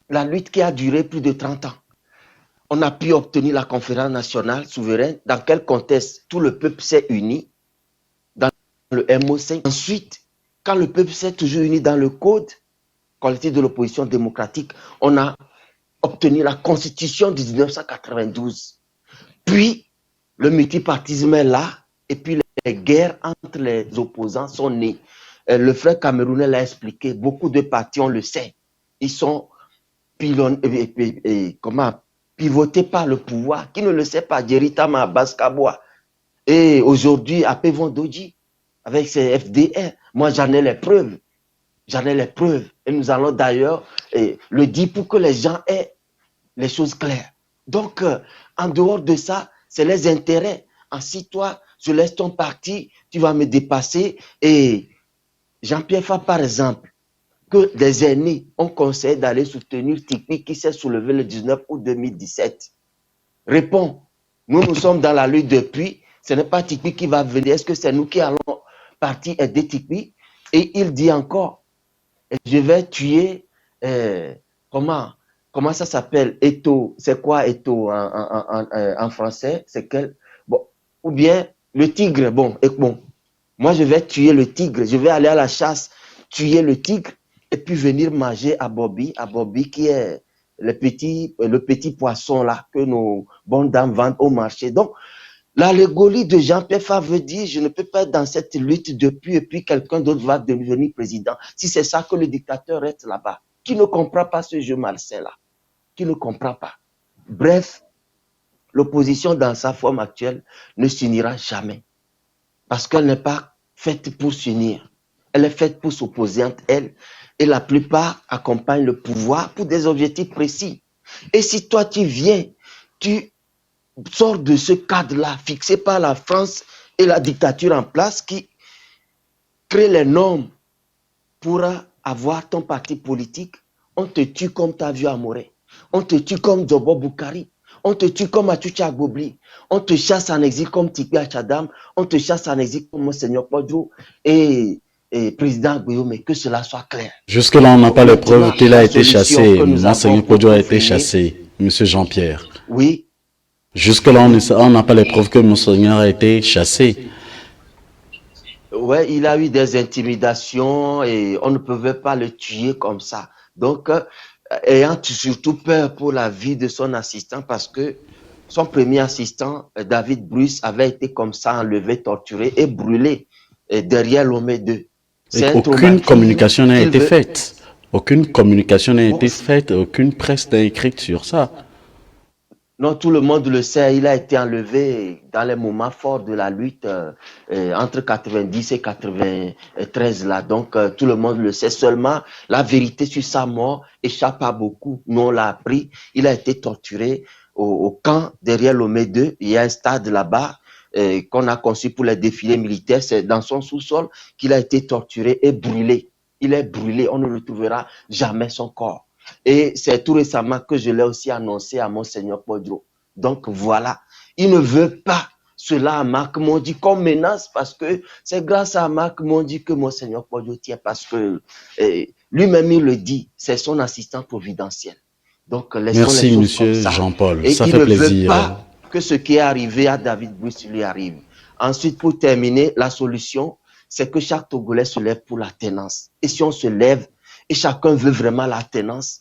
la lutte qui a duré plus de 30 ans. On a pu obtenir la conférence nationale souveraine, dans quel contexte tout le peuple s'est uni, dans le MO5. Ensuite, quand le peuple s'est toujours uni dans le code collectif de l'opposition démocratique, on a obtenu la constitution de 1992. Puis, le multipartisme est là, et puis les guerres entre les opposants sont nées. Le frère camerounais l'a expliqué, beaucoup de partis, on le sait, ils sont pivotés par le pouvoir. Qui ne le sait pas, Djeritama Baskaboa. Et aujourd'hui, à Pevondoji, avec ses FDR, moi j'en ai les preuves. J'en ai les preuves. Et nous allons d'ailleurs le dire pour que les gens aient les choses claires. Donc, en dehors de ça, c'est les intérêts. Ainsi, toi, je laisse ton parti, tu vas me dépasser. Et Jean-Pierre Fa, par exemple, que des aînés ont conseillé d'aller soutenir Tikpi qui s'est soulevé le 19 août 2017. Réponds, nous sommes dans la lutte depuis, ce n'est pas Tikpi qui va venir, est-ce que c'est nous qui allons partir aider Tikpi? Et il dit encore, je vais tuer, comment ça s'appelle, Eto, c'est quoi Eto en français? C'est quel? Bon, ou bien le tigre, bon, moi je vais tuer le tigre, je vais aller à la chasse, tuer le tigre, et puis venir manger à Bobby qui est le petit poisson là que nos bonnes dames vendent au marché. Donc, l'allégorie de Jean-Pierre Fa veut dire, je ne peux pas être dans cette lutte depuis, et puis quelqu'un d'autre va devenir président. Si c'est ça que le dictateur reste là-bas, qui ne comprend pas ce jeu malsain là, qui ne comprend pas. Bref, l'opposition dans sa forme actuelle ne s'unira jamais, parce qu'elle n'est pas faite pour s'unir. Elle est faite pour s'opposer entre elles, et la plupart accompagnent le pouvoir pour des objectifs précis. Et si toi tu viens, tu sors de ce cadre-là fixé par la France et la dictature en place qui crée les normes pour avoir ton parti politique, on te tue comme tu as vu à Morée, on te tue comme Djobo Boukari, on te tue comme Atucha Gobli, on te chasse en exil comme Tikpi Achadam, on te chasse en exil comme Monseigneur Podjo et président Agbéomé, que cela soit clair. Jusque-là, on n'a pas les preuves qu'il a été chassé. Monseigneur Podjo a été chassé, Monsieur Jean-Pierre. Oui. Jusque-là, on n'a pas les preuves que Monseigneur a été chassé. Oui, il a eu des intimidations et on ne pouvait pas le tuer comme ça. Donc, ayant surtout peur pour la vie de son assistant, parce que son premier assistant, David Bruce, avait été comme ça enlevé, torturé et brûlé derrière Lomé 2. Aucune communication n'a été faite. Aucune communication n'a été faite, aucune presse n'a écrit sur ça. Non, tout le monde le sait, il a été enlevé dans les moments forts de la lutte entre 90 et 93 là. Donc, tout le monde le sait. Seulement, la vérité sur sa mort échappe à beaucoup. Nous, on l'a appris. Il a été torturé au camp derrière Lomé 2. Il y a un stade là-bas qu'on a conçu pour les défilés militaires. C'est dans son sous-sol qu'il a été torturé et brûlé. Il est brûlé. On ne retrouvera jamais son corps. Et c'est tout récemment que je l'ai aussi annoncé à Monseigneur Podjo. Donc voilà, il ne veut pas cela à Marc Mondi comme menace, parce que c'est grâce à Marc Mondi que Monseigneur Podjo tient, parce que lui-même il le dit, c'est son assistant providentiel. Donc merci Monsieur Jean-Paul, ça fait plaisir. Et il ne veut pas que ce qui est arrivé à David Bruce lui arrive. Ensuite, pour terminer, la solution, c'est que chaque Togolais se lève pour la tenance. Et si on se lève, et chacun veut vraiment la tenance,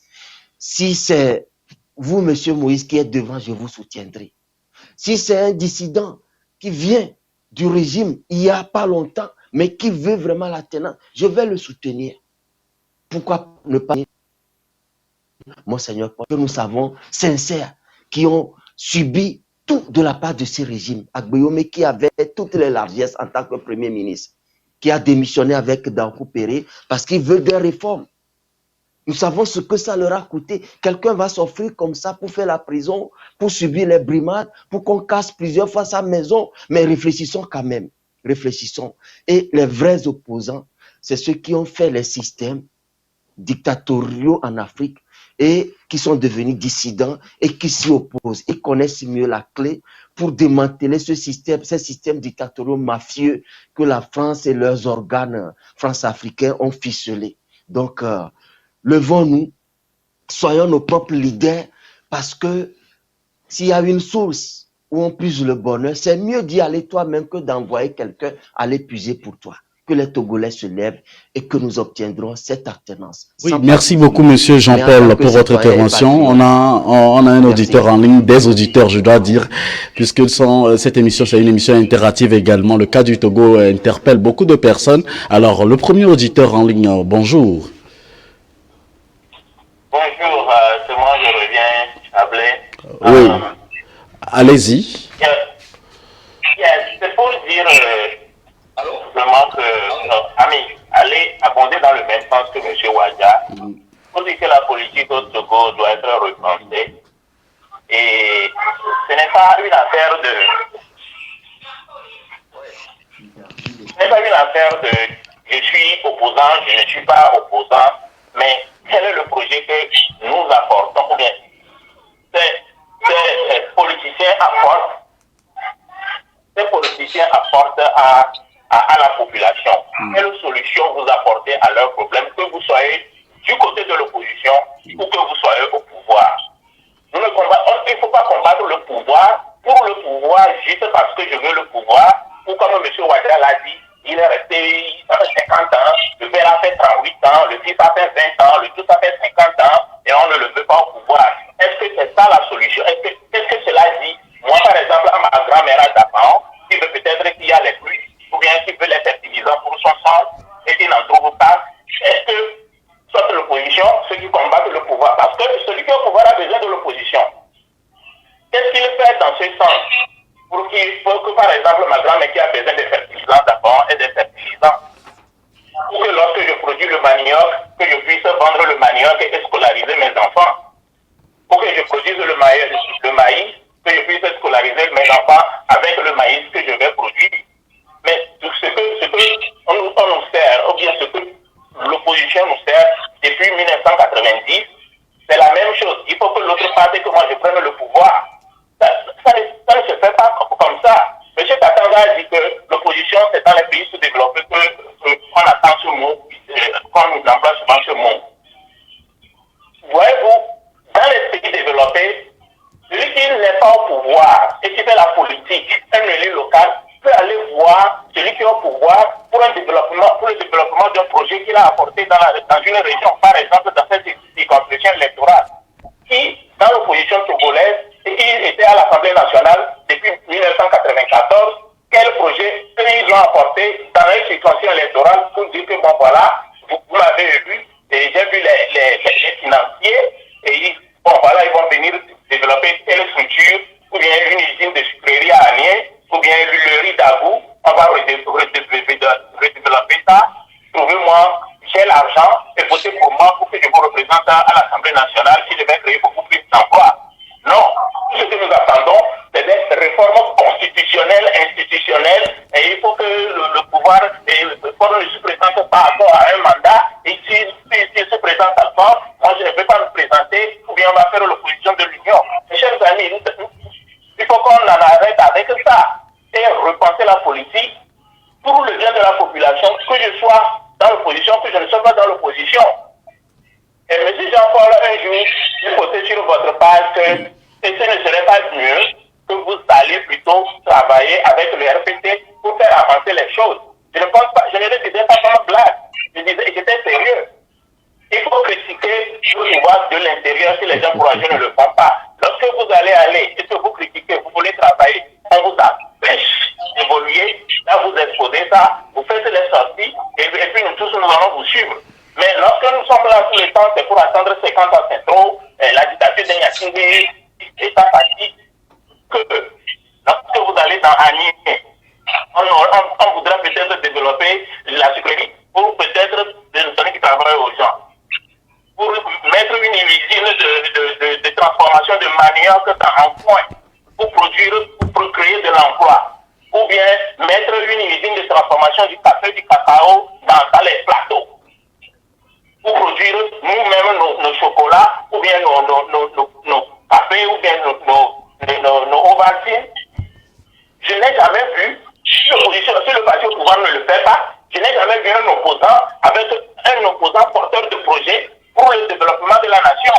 si c'est vous, Monsieur Moïse, qui êtes devant, je vous soutiendrai. Si c'est un dissident qui vient du régime il n'y a pas longtemps, mais qui veut vraiment la tenance, je vais le soutenir. Pourquoi ne pas, Monseigneur Paul, que nous savons sincères, qui ont subi tout de la part de ce régime, Agbeyome qui avait toutes les largesses en tant que Premier ministre, qui a démissionné avec Dankou Péré parce qu'il veut des réformes. Nous savons ce que ça leur a coûté. Quelqu'un va s'offrir comme ça pour faire la prison, pour subir les brimades, pour qu'on casse plusieurs fois sa maison. Mais réfléchissons quand même. Réfléchissons. Et les vrais opposants, c'est ceux qui ont fait les systèmes dictatoriaux en Afrique et qui sont devenus dissidents et qui s'y opposent. Ils connaissent mieux la clé pour démanteler ces systèmes dictatoriaux mafieux que la France et leurs organes france-africains ont ficelés. Donc, levons-nous, soyons nos propres leaders, parce que s'il y a une source où on puise le bonheur, c'est mieux d'y aller toi-même que d'envoyer quelqu'un aller puiser pour toi. Que les Togolais se lèvent et que nous obtiendrons cette alternance. Oui, merci beaucoup, monsieur Jean-Paul, pour votre intervention. On a un auditeur en ligne, des auditeurs, je dois dire, puisque cette émission, c'est une émission interactive également. Le cas du Togo interpelle beaucoup de personnes. Alors, le premier auditeur en ligne, bonjour. Bonjour, c'est moi, je reviens, Chablais. Oui, allez-y. C'est pour dire vraiment que, ami, allez abonder dans le même sens que M. Ouadja. Pour dire que la politique au Togo doit être repensée. Et ce n'est pas une affaire de je suis opposant, je ne suis pas opposant, mais quel est le projet que nous apportons? Ou bien, ces politiciens apportent à la population. Quelle solution vous apportez à leurs problèmes, que vous soyez du côté de l'opposition ou que vous soyez au pouvoir? Il ne faut pas combattre le pouvoir pour le pouvoir juste parce que je veux le pouvoir, ou comme M. Ouadja l'a dit, il est resté, ça fait 50 ans, le père a fait 38 ans, le fils a fait 20 ans, le tout a fait 50 ans, et on ne le veut pas au pouvoir. Est-ce que c'est ça la solution? Qu'est-ce que cela dit? Moi, par exemple, à ma grand-mère à Dapan, qui veut peut-être qu'il y a les pluies, ou bien qui veut les fertilisants pour son sang, et qui n'en trouve pas. Est-ce que, soit l'opposition, ceux qui combattent le pouvoir, parce que celui qui est au pouvoir a besoin de l'opposition. Qu'est-ce qu'il fait dans ce sens? Pour que, par exemple, ma grand-mère qui a besoin de fertilisants d'abord et des fertilisants, pour que lorsque je produis le manioc, que je puisse vendre le manioc et scolariser mes enfants. Pour que je produise le maïs, que je puisse scolariser mes enfants avec le maïs que je vais produire. Mais ce que on nous sert, ou bien ce que l'opposition nous sert depuis 1990, c'est la même chose. Il faut que l'autre partie, que moi je prenne le pouvoir. Ça ne se fait pas comme ça. M. Katanga a dit que l'opposition, c'est dans les pays sous-développés qu'on attend ce mot, qu'on nous emploie souvent ce mot. Voyez-vous, dans les pays développés, celui qui n'est pas au pouvoir et qui fait la politique, un élu local, peut aller voir celui qui est au pouvoir pour le développement d'un projet qu'il a apporté dans une région, par exemple dans cette circonscription électorale, qui, dans l'opposition togolaise, et qui était à l'Assemblée nationale depuis 1994, quel projet ils ont apporté dans une circonscription électorale pour dire que bon voilà, vous l'avez vu, et j'ai vu les financiers, et bon voilà, ils vont venir développer telle structure, ou bien une usine de sucrerie à Anier, ou bien le riz d'Agou, on va redévelopper ça, trouvez-moi, j'ai l'argent, et votez pour moi pour que je vous représente à l'Assemblée nationale qui devait créer beaucoup plus d'emplois. Non, tout ce que nous attendons, c'est des réformes constitutionnelles, institutionnelles, et il faut que le pouvoir ne se présente pas encore à un mandat, et s'il se présente encore, moi je ne peux pas me présenter, ou bien on va faire l'opposition de l'Union. Mes chers amis, il faut qu'on en arrête avec ça, et repenser la politique pour le bien de la population, que je sois dans l'opposition, que je ne sois pas dans l'opposition. Et M. Jean-Paul, un jour, j'ai posté sur votre page que ce ne serait pas mieux que vous alliez plutôt travailler avec le RPT pour faire avancer les choses. Je ne pense pas, je ne le disais pas comme blague. J'étais sérieux. Il faut critiquer le pouvoir de l'intérieur si les gens courageux ne le font pas. Lorsque lorsque vous allez aller et que vous critiquez, vous voulez travailler, on vous empêche d'évoluer, là vous exposez ça, vous faites les sorties, et puis nous tous nous allons vous suivre. Mais lorsque nous sommes là tout le temps, c'est pour attendre 50 ans, c'est trop, la dictature de Yakingue est pas facile, que lorsque vous allez dans Agni, on voudra peut-être développer la sécurité pour peut-être donner du travail aux gens, pour mettre une usine de transformation de manioc en point, pour créer de l'emploi, ou bien mettre une usine de transformation du café, du cacao dans les plateaux, pour produire nous-mêmes nos chocolats, ou bien nos cafés, ou bien nos Ovaltines. Je n'ai jamais vu, si le parti au pouvoir ne le fait pas, je n'ai jamais vu un opposant porteur de projet pour le développement de la nation.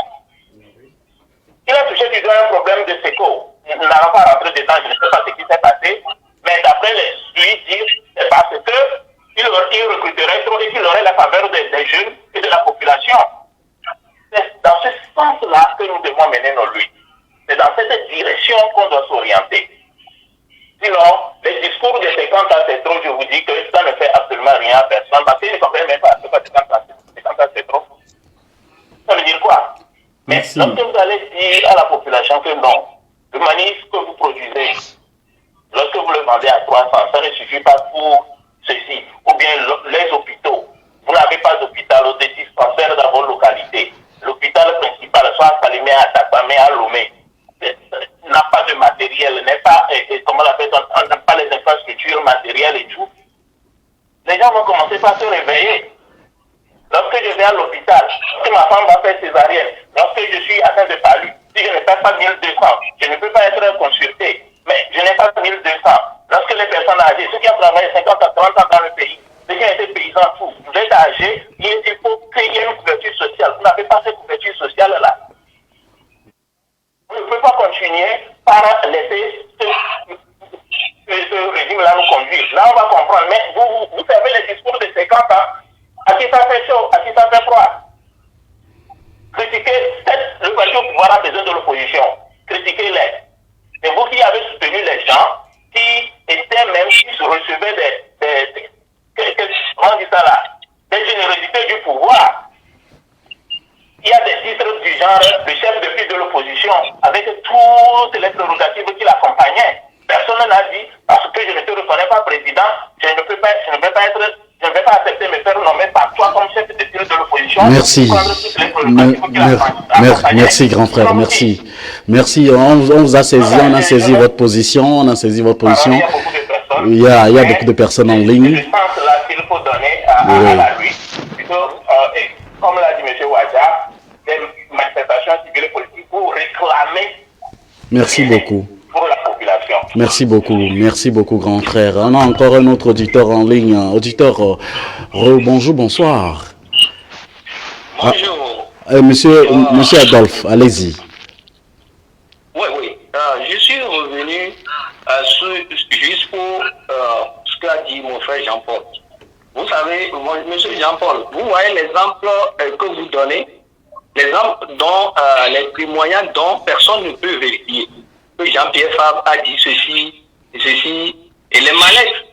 Il a touché du doigt un problème de séco. Nous n'allons pas rentrer dedans, je ne sais pas ce qui s'est passé, mais d'après lui dire, c'est parce qu'il recruterait trop et qu'il aurait la faveur des jeunes et de la population. C'est dans ce sens-là que nous devons mener nos luttes. C'est dans cette direction qu'on doit s'orienter. Sinon, les discours de 50 ans, c'est trop, je vous dis que ça ne fait absolument rien à personne, parce qu'ils ne comprennent même pas ce que 50 ans, c'est trop. Ça veut dire quoi? Mais lorsque vous allez dire à la population que non, le maïs que vous produisez, lorsque vous le vendez à 300, ça ne suffit pas pour ceci. Ou bien les hôpitaux. Vous n'avez pas d'hôpital ou des dispensaires dans vos localités. L'hôpital principal, soit à Salimé, à Tapamé, à Lomé, n'a pas de matériel, n'est pas, comment on appelle, on n'a pas les infrastructures matérielles et tout. Les gens vont commencer par se réveiller. Lorsque je vais à l'hôpital, si ma femme va faire césarienne, lorsque je suis atteint de palu, si je ne paie pas 1200, je ne peux pas être consulté. Mais je n'ai pas 1200. Lorsque les personnes âgées, ceux qui ont travaillé 50 à 30 ans dans le pays, ceux qui ont été paysans, tout, vous êtes âgés, il faut créer une couverture sociale. Vous n'avez pas cette couverture sociale-là. On ne peut pas continuer par laisser ce régime-là nous conduire. Là, on va comprendre. Mais vous savez les discours de 50 ans. À qui ça fait chaud, à qui ça fait froid. Critiquez, le parti au pouvoir a besoin de l'opposition. Critiquez-les. C'est vous qui avez soutenu les gens qui étaient même, qui recevaient comment on dit ça là, des générosités du pouvoir. Il y a des titres du genre le chef de file de l'opposition avec toutes les prérogatives qui l'accompagnaient. Personne n'a dit, parce que je ne te reconnais pas président, je ne vais pas accepter me faire nommer par toi comme chef de file de l'opposition. Merci. Merci, grand frère. Merci. Merci. On vous a saisi, on a saisi votre position. Il y a beaucoup de personnes en ligne. Je pense là qu'il faut donner à la lutte, plutôt, comme l'a dit M. Ouadja, des manifestations civiles et politiques pour réclamer. Merci beaucoup. Pour la population. Merci beaucoup, grand frère. On a encore un autre auditeur en ligne. Auditeur, bonjour, bonsoir. Bonjour. Monsieur Adolphe, allez-y. Oui. Je suis revenu juste pour ce qu'a dit mon frère Jean-Paul. Vous savez, monsieur Jean-Paul, vous voyez l'exemple que vous donnez, l'exemple dont les moyens dont personne ne peut vérifier. Que Jean-Pierre Fabre a dit ceci, et les manettes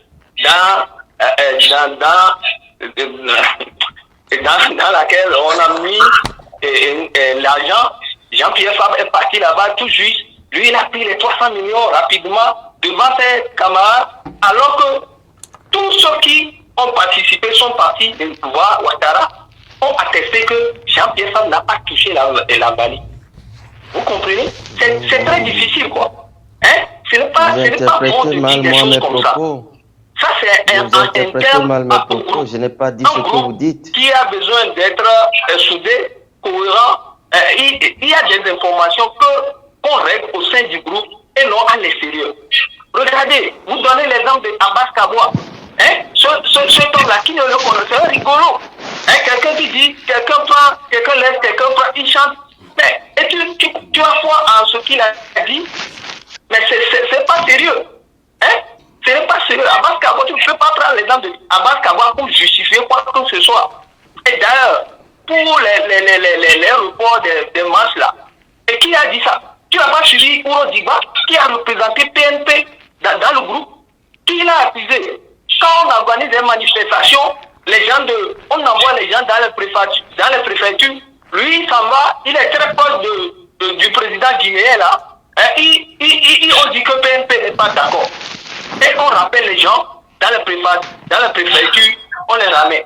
dans laquelle on a mis l'argent, Jean-Pierre Fabre est parti là-bas tout juste. Lui, il a pris les 300 millions rapidement devant ses camarades, alors que tous ceux qui ont participé sont partis du pouvoir Ouattara ont attesté que Jean-Pierre Fabre n'a pas touché la valise. Vous comprenez? C'est très difficile, quoi. Hein? Ce n'est pas bon de dire des choses comme ça. Ça, c'est un terme à groupe. Je n'ai pas dit ce que vous dites. Qui a besoin d'être soudé, cohérent. Il y a des informations qu'on règle au sein du groupe et non à l'extérieur. Regardez, vous donnez l'exemple d'Abbas Kaboua. Hein? Cet homme-là, qui ne le connaît, c'est rigolo. Hein? Quelqu'un qui dit, quelqu'un lève, quelqu'un prend, il chante. Mais, et tu as foi en ce qu'il a dit, mais c'est pas sérieux. Hein? Ce n'est pas sérieux. Abbas Kaboua, tu ne peux pas prendre l'exemple d'Abbas Kaboua pour justifier quoi que ce soit. Et d'ailleurs, pour les reports des matchs là, et qui a dit ça? Tu n'as pas suivi Ouro Diba, qui a représenté PNP dans le groupe, qui l'a accusé. Quand on organise des manifestations, on envoie les gens dans les préfectures. Lui, il s'en va, il est très proche du président guinéen là. On dit que PNP n'est pas d'accord. Et on rappelle les gens dans les préfectures, on les ramène.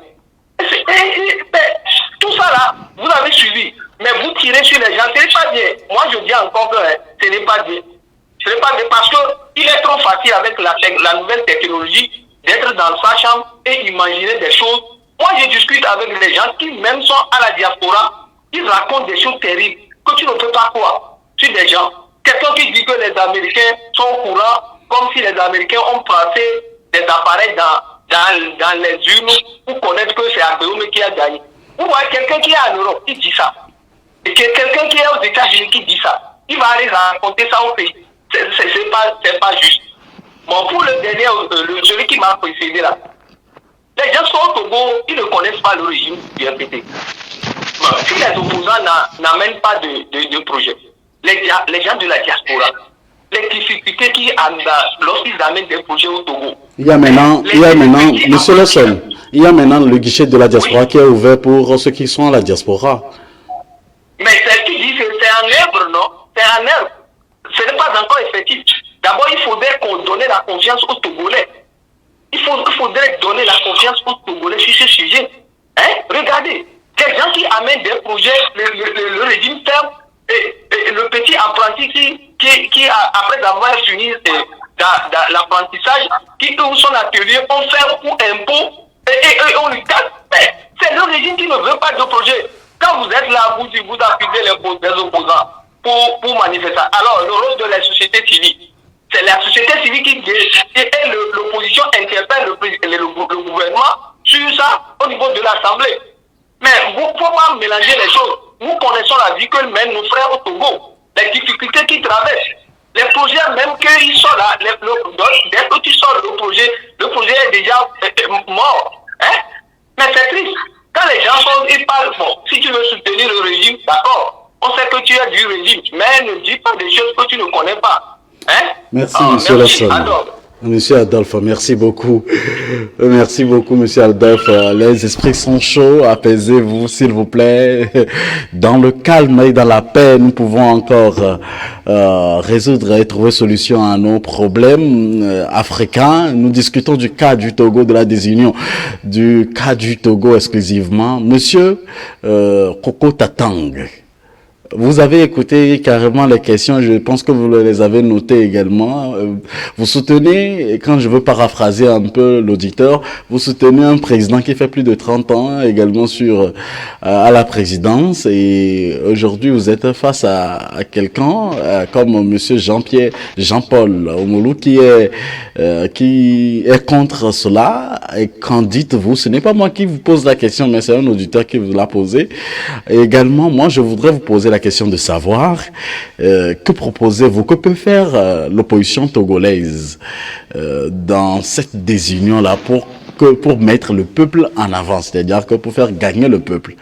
Tout ça là, vous avez suivi. Mais vous tirez sur les gens, ce n'est pas bien. Moi, je dis encore que ce n'est pas bien. Ce n'est pas bien parce qu'il est trop facile avec la nouvelle technologie d'être dans sa chambre et imaginer des choses. Moi, je discute avec les gens qui même sont à la diaspora, ils racontent des choses terribles que tu ne peux pas croire sur des gens. Quelqu'un qui dit que les Américains sont au courant, comme si les Américains ont placé des appareils dans les urnes pour connaître que c'est Agbéoumé qui a gagné. Vous voyez quelqu'un qui est en Europe qui dit ça. Et quelqu'un qui est aux États-Unis qui dit ça. Il va aller raconter ça au pays. C'est pas juste. Bon, pour le dernier, celui qui m'a précédé là, les gens sont au Togo, ils ne connaissent pas le régime du RPT. Bon, si les opposants n'amènent pas de projet, les gens de la diaspora, les difficultés qu'ils ont lorsqu'ils amènent des projets au Togo. Il y a maintenant, monsieur Lesson, il y a maintenant le guichet de la diaspora qui est ouvert pour ceux qui sont à la diaspora. Mais c'est qui dit que c'est en œuvre, non? C'est en œuvre. Ce n'est pas encore effectif. D'abord, il faudrait qu'on donne la confiance aux Togolais. Il faudrait donner la confiance aux Togolais sur ce sujet. Hein? Regardez, des gens qui amènent des projets, le régime ferme, et le petit apprenti qui après avoir fini l'apprentissage, qui ouvre son atelier, on fait ou impôt, et on lui casse. C'est le régime qui ne veut pas de projet. Quand vous êtes là, vous accusez les opposants pour manifester. Alors, le rôle de la société civile, c'est la société civile qui et l'opposition interpelle le gouvernement sur ça au niveau de l'Assemblée. Mais il ne faut pas mélanger les choses. Nous connaissons la vie que mènent nos frères au Togo, les difficultés qu'ils traversent, les projets même qu'ils sont là, dès que tu sors le projet est déjà mort. Hein? Mais c'est triste. Quand les gens ils parlent, bon, si tu veux soutenir le régime, d'accord, on sait que tu es du régime, mais ne dis pas des choses que tu ne connais pas. Hein? Merci, monsieur Lasson. Monsieur Adolphe, merci beaucoup. Merci beaucoup, monsieur Adolphe. Les esprits sont chauds. Apaisez-vous, s'il vous plaît. Dans le calme et dans la paix, nous pouvons encore résoudre et trouver solution à nos problèmes africains. Nous discutons du cas du Togo, de la désunion du cas du Togo exclusivement. Monsieur Koko Tatang, vous avez écouté carrément les questions, je pense que vous les avez notées également. Vous soutenez, quand je veux paraphraser un peu l'auditeur, vous soutenez un président qui fait plus de 30 ans également à la présidence, et aujourd'hui vous êtes face à quelqu'un comme monsieur Jean-Paul Omolou qui est contre cela. Et qu'en dites-vous? Ce n'est pas moi qui vous pose la question, mais c'est un auditeur qui vous l'a posé. Et également, moi je voudrais vous poser la question de savoir que proposez-vous, que peut faire l'opposition togolaise dans cette désunion-là pour mettre le peuple en avant, c'est-à-dire que pour faire gagner le peuple.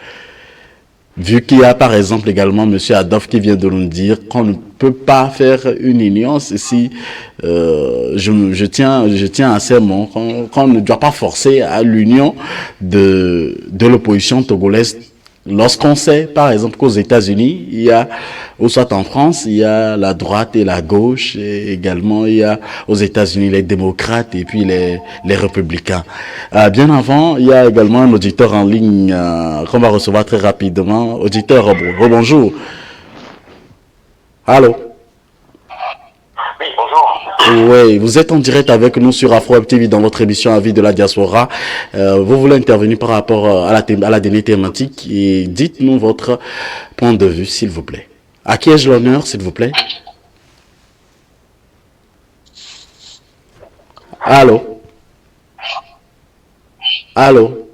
Vu qu'il y a par exemple également M. Adolphe qui vient de nous dire qu'on ne peut pas faire une union, si je tiens à ces mots, qu'on ne doit pas forcer à l'union de l'opposition togolaise. Lorsqu'on sait, par exemple, qu'aux États-Unis, il y a, ou soit en France, il y a la droite et la gauche, et également il y a aux États-Unis les démocrates et puis les républicains. Bien avant, il y a également un auditeur en ligne qu'on va recevoir très rapidement. Auditeur, rebonjour. Allô? Oui, bonjour. Oui, vous êtes en direct avec nous sur AfroWeb TV dans votre émission Avis de la Diaspora. Vous voulez intervenir par rapport à la dernière thématique et dites-nous votre point de vue, s'il vous plaît. À qui ai-je l'honneur, s'il vous plaît? Allô? Allô?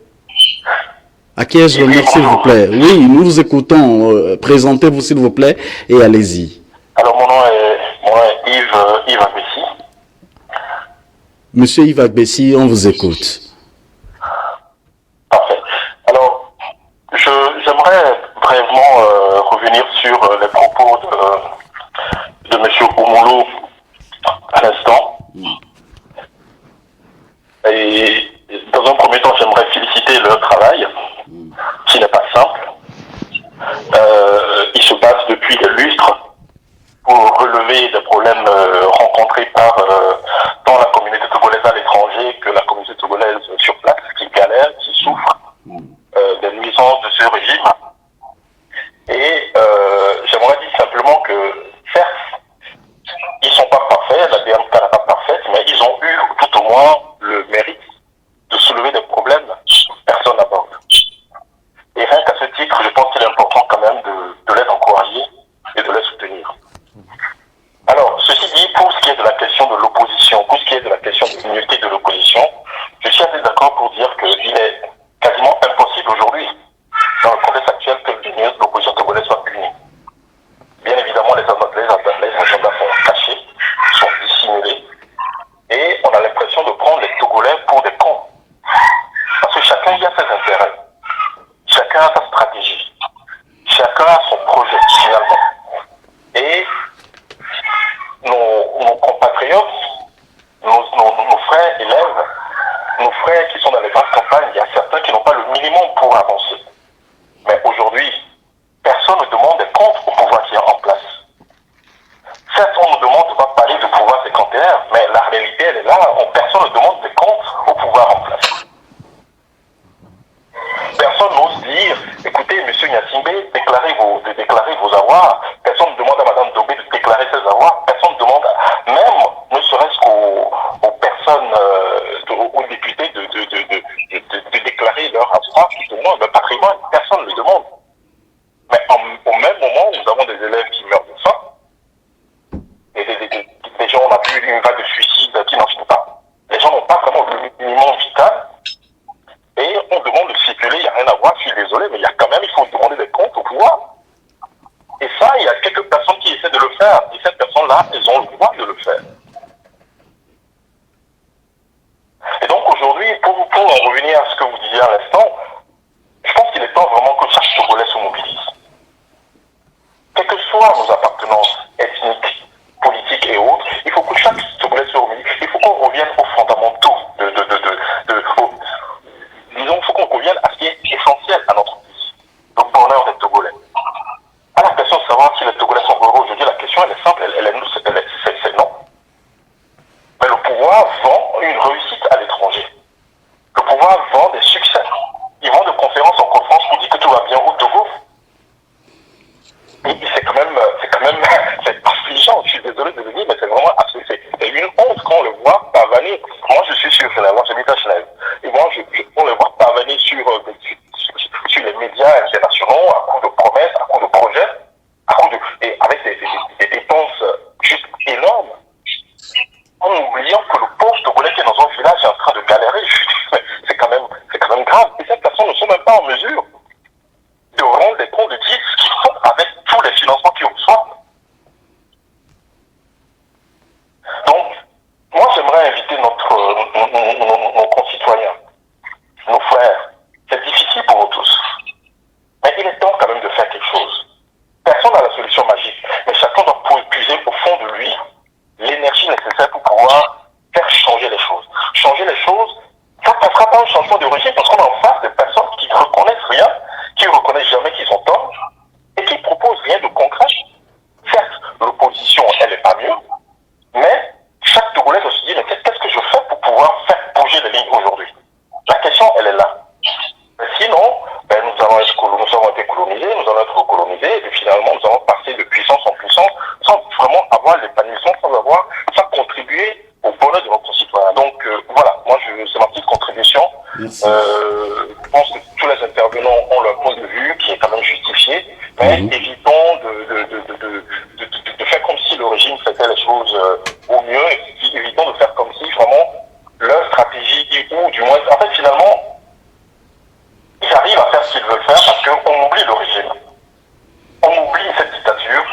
À qui ai-je l'honneur, s'il vous plaît? Oui, nous vous écoutons. Présentez-vous, s'il vous plaît, et allez-y. Alors, mon nom est Yves Agbessi. Monsieur Yves Agbessi, on vous écoute. Parfait. Alors, j'aimerais brièvement revenir sur les propos de M. Oumoulou à l'instant. Et dans un premier temps, j'aimerais féliciter leur travail, qui n'est pas simple. Ils se battent depuis des lustres pour relever des problèmes rencontrés par tant la communauté togolaise à l'étranger que la communauté togolaise sur place, qui galère, qui souffre des nuisances de ce régime. Et j'aimerais dire simplement que, certes, ils ne sont pas parfaits, la DMK n'est pas parfaite, mais ils ont eu tout au moins le mérite de soulever des problèmes que personne n'aborde. Et rien qu'à ce titre, je pense qu'il est important quand même de les encourager et de les soutenir. Alors, ceci dit, pour ce qui est de la question de l'opposition, pour ce qui est de la question de l'unité de l'opposition, je suis assez d'accord pour dire qu'il est quasiment impossible aujourd'hui, dans le contexte actuel, que l'opposition togolaise soit unie. Bien évidemment, les agendas sont cachés, sont dissimulés, et on a l'impression de prendre les Togolais pour des cons. Parce que chacun y a ses intérêts, chacun a sa stratégie, chacun a son projet, finalement. Et nos compatriotes, nos frères élèves, nos frères qui sont dans les grandes campagnes, il y a certains qui n'ont pas le minimum pour avancer. Mais aujourd'hui, personne ne demande des comptes au pouvoir qui est en place. Certes, on nous demande de ne pas parler de pouvoir séquentaire, mais la réalité, elle est là. Personne ne demande des comptes au pouvoir en place. Personne n'ose dire, écoutez, M. Nyatsimbe, déclarez vos avoirs. Personne ne demande à Mme Dobé de déclarer ses avoirs. Personne ne demande, même, ne serait-ce qu'aux personnes, aux députés de déclarer leur avoirs, tout au moins, leur patrimoine. Personne ne le demande. Mais au même moment, nous avons des élèves qui meurent de faim. Et des gens, on a vu une vague de suicides qui n'en finit pas. Les gens n'ont pas vraiment le minimum vital. Et on demande de circuler, il n'y a rien à voir, je suis désolé, mais il y a quand même, il faut demander des comptes au pouvoir. Et ça, il y a quelques personnes qui essaient de le faire. Et ces personnes-là, elles ont le droit de le faire. Et donc aujourd'hui, pour en revenir à ce que vous disiez à l'instant, je pense qu'il est temps vraiment que chaque Togolais se mobilise. Quelles que soient nos appartenances ethniques, politiques et autres, il faut que chaque Togolais se mobilise. Il faut qu'on revienne aux fondamentaux disons, il faut qu'on revienne à ce qui est essentiel à notre pays, le bonheur des Togolais. À la question de savoir si les Togolais sont heureux aujourd'hui, la question elle est simple, c'est non. Mais le pouvoir vend une réussite à l'étranger. Le pouvoir vend des succès. Ils vont de conférence en conférence pour dire que tout va bien au Togo. Et c'est quand même c'est affligeant, je suis désolé de le dire, mais c'est vraiment affligeant. C'est une honte quand on le voit parvenir. Moi je suis sur Genève, moi j'habite à Genève. Et moi on le voit parvenir sur les médias internationaux, à coup de promesses, à coup de projets, et avec des dépenses juste énormes. En oubliant que le pauvre Togolais qui est dans un village est en train de galérer, c'est quand même grave. Et ces personnes ne sont même pas en mesure de rendre des comptes, de dire ce qu'ils font avec tous les financements qu'ils reçoivent. Donc, moi j'aimerais inviter nos concitoyens, nos frères. C'est difficile pour nous tous. Mais il est temps quand même de faire quelque chose. Personne n'a la solution magique, mais chacun doit puiser au fond de lui l'énergie nécessaire pour pouvoir faire changer les choses. Changer les choses, ça ne passera pas un changement de régime parce qu'on est en face de personnes qui ne reconnaissent rien, qui ne reconnaissent jamais qu'ils ont tort et qui ne proposent rien de concret. Certes, l'opposition, elle n'est pas mieux, mais chaque Togolais doit se dire, mais qu'est-ce que je fais pour pouvoir faire bouger les lignes aujourd'hui? La question, elle est là. Mais sinon, nous avons été colonisés, nous allons être recolonisés, et puis finalement, nous allons passer de puissance en puissance sans vraiment avoir l'épanouissement, sans contribuer au bonheur de nos concitoyens. Donc voilà, moi c'est ma petite contribution. Je pense que tous les intervenants ont leur point de vue qui est quand même justifié, mais évitons de faire comme si le régime faisait les choses au mieux, et évitons de faire comme si vraiment leur stratégie, ou du moins, en fait finalement, ils arrivent à faire ce qu'ils veulent faire parce qu'on oublie le régime, on oublie cette dictature,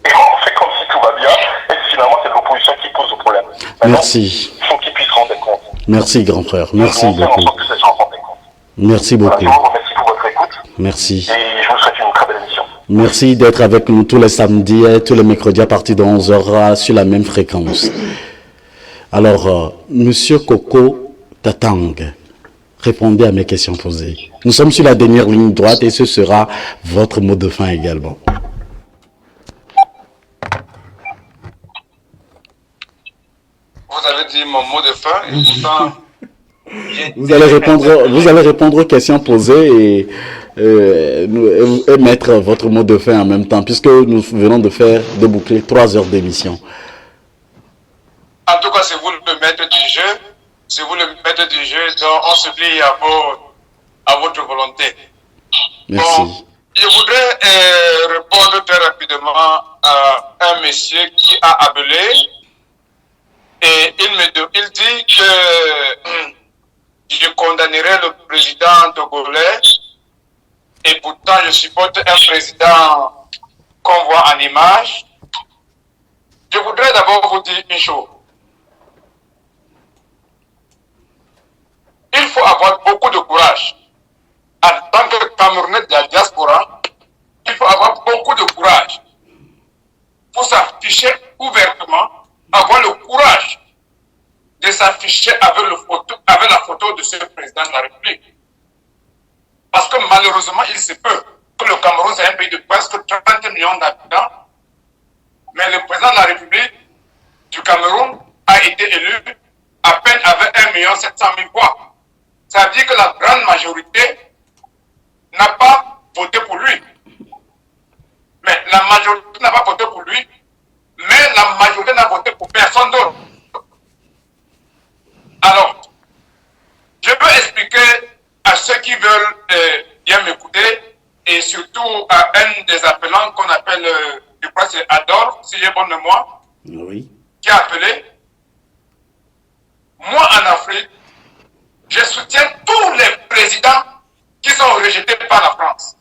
et on fait comme si tout va bien, et finalement c'est l'opposition qui pose le problème. Maintenant, merci. Il faut qu'ils puissent rendre compte. Merci grand frère, merci beaucoup. Merci beaucoup. Voilà, je vous remercie pour votre écoute. Merci. Et je vous souhaite une très belle émission. Merci d'être avec nous tous les samedis et tous les mercredis à partir de 11h sur la même fréquence. Alors, Monsieur Coco Tatang, répondez à mes questions posées. Nous sommes sur la dernière ligne droite et ce sera votre mot de fin également. Vous avez dit mon mot de fin et pourtant... Vous allez répondre aux questions posées et mettre votre mot de fin en même temps, puisque nous venons de boucler 3 heures d'émission. En tout cas, c'est vous le maître du jeu. C'est vous le maître du jeu, donc on se plie à votre volonté. Merci. Bon, je voudrais répondre très rapidement à un monsieur qui a appelé et il dit que je condamnerai le président togolais et pourtant je supporte un président qu'on voit en image. Je voudrais d'abord vous dire une chose. Il faut avoir beaucoup de courage. En tant que Camerounais de la diaspora, il faut avoir beaucoup de courage pour s'afficher ouvertement, avoir le courage de s'afficher avec la photo de ce président de la République. Parce que malheureusement, il se peut que le Cameroun, c'est un pays de presque 30 millions d'habitants, mais le président de la République du Cameroun a été élu à peine avec 1 700 000 voix. Ça veut dire que la grande majorité n'a pas voté pour lui. Mais la majorité n'a pas voté pour lui, mais la majorité n'a voté pour personne d'autre. Alors, je peux expliquer à ceux qui veulent bien m'écouter, et surtout à un des appelants qu'on appelle, je crois que c'est Ador, si j'ai bonne mémoire, Oui. qui a appelé. Moi, en Afrique, je soutiens tous les présidents qui sont rejetés par la France.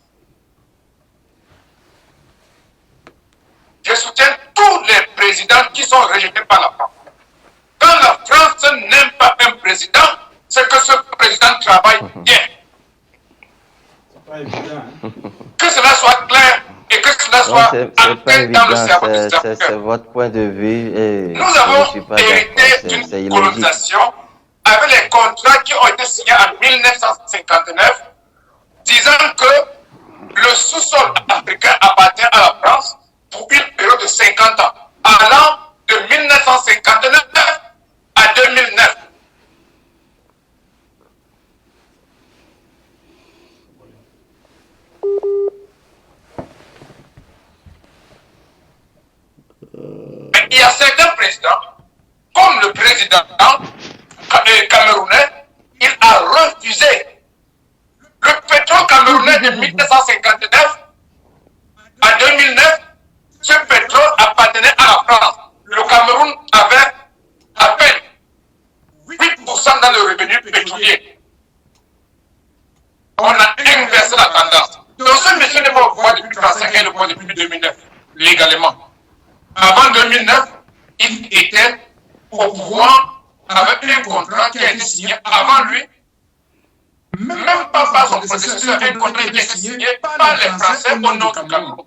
Je soutiens tous les présidents qui sont rejetés par la France. Quand la France n'aime pas un président, c'est que ce président travaille bien. Que cela soit clair et que cela soit ancré dans le cerveau du Sud-Africain. C'est votre point de vue. Et nous avons hérité d'une colonisation avec les contrats qui ont été signés en 1959, disant que le sous-sol africain appartient à la France pour une période de 50 ans, allant de 1959 à 2009. Mais il y a certains présidents, comme le président camerounais, il a refusé le pétrole camerounais de 1959 à 2009. Ce pétrole appartenait à la France. Le Cameroun avait à peine 8% dans le revenu pétrolier. On a inversé la tendance. Donc ce monsieur n'est pas au pouvoir depuis 35 ans, il est au pouvoir depuis 2009, légalement. Avant 2009, il était au pouvoir avec un contrat qui a été signé avant lui, même pas par son prédécesseur, un contrat qui a été signé par les Français au nom du Cameroun.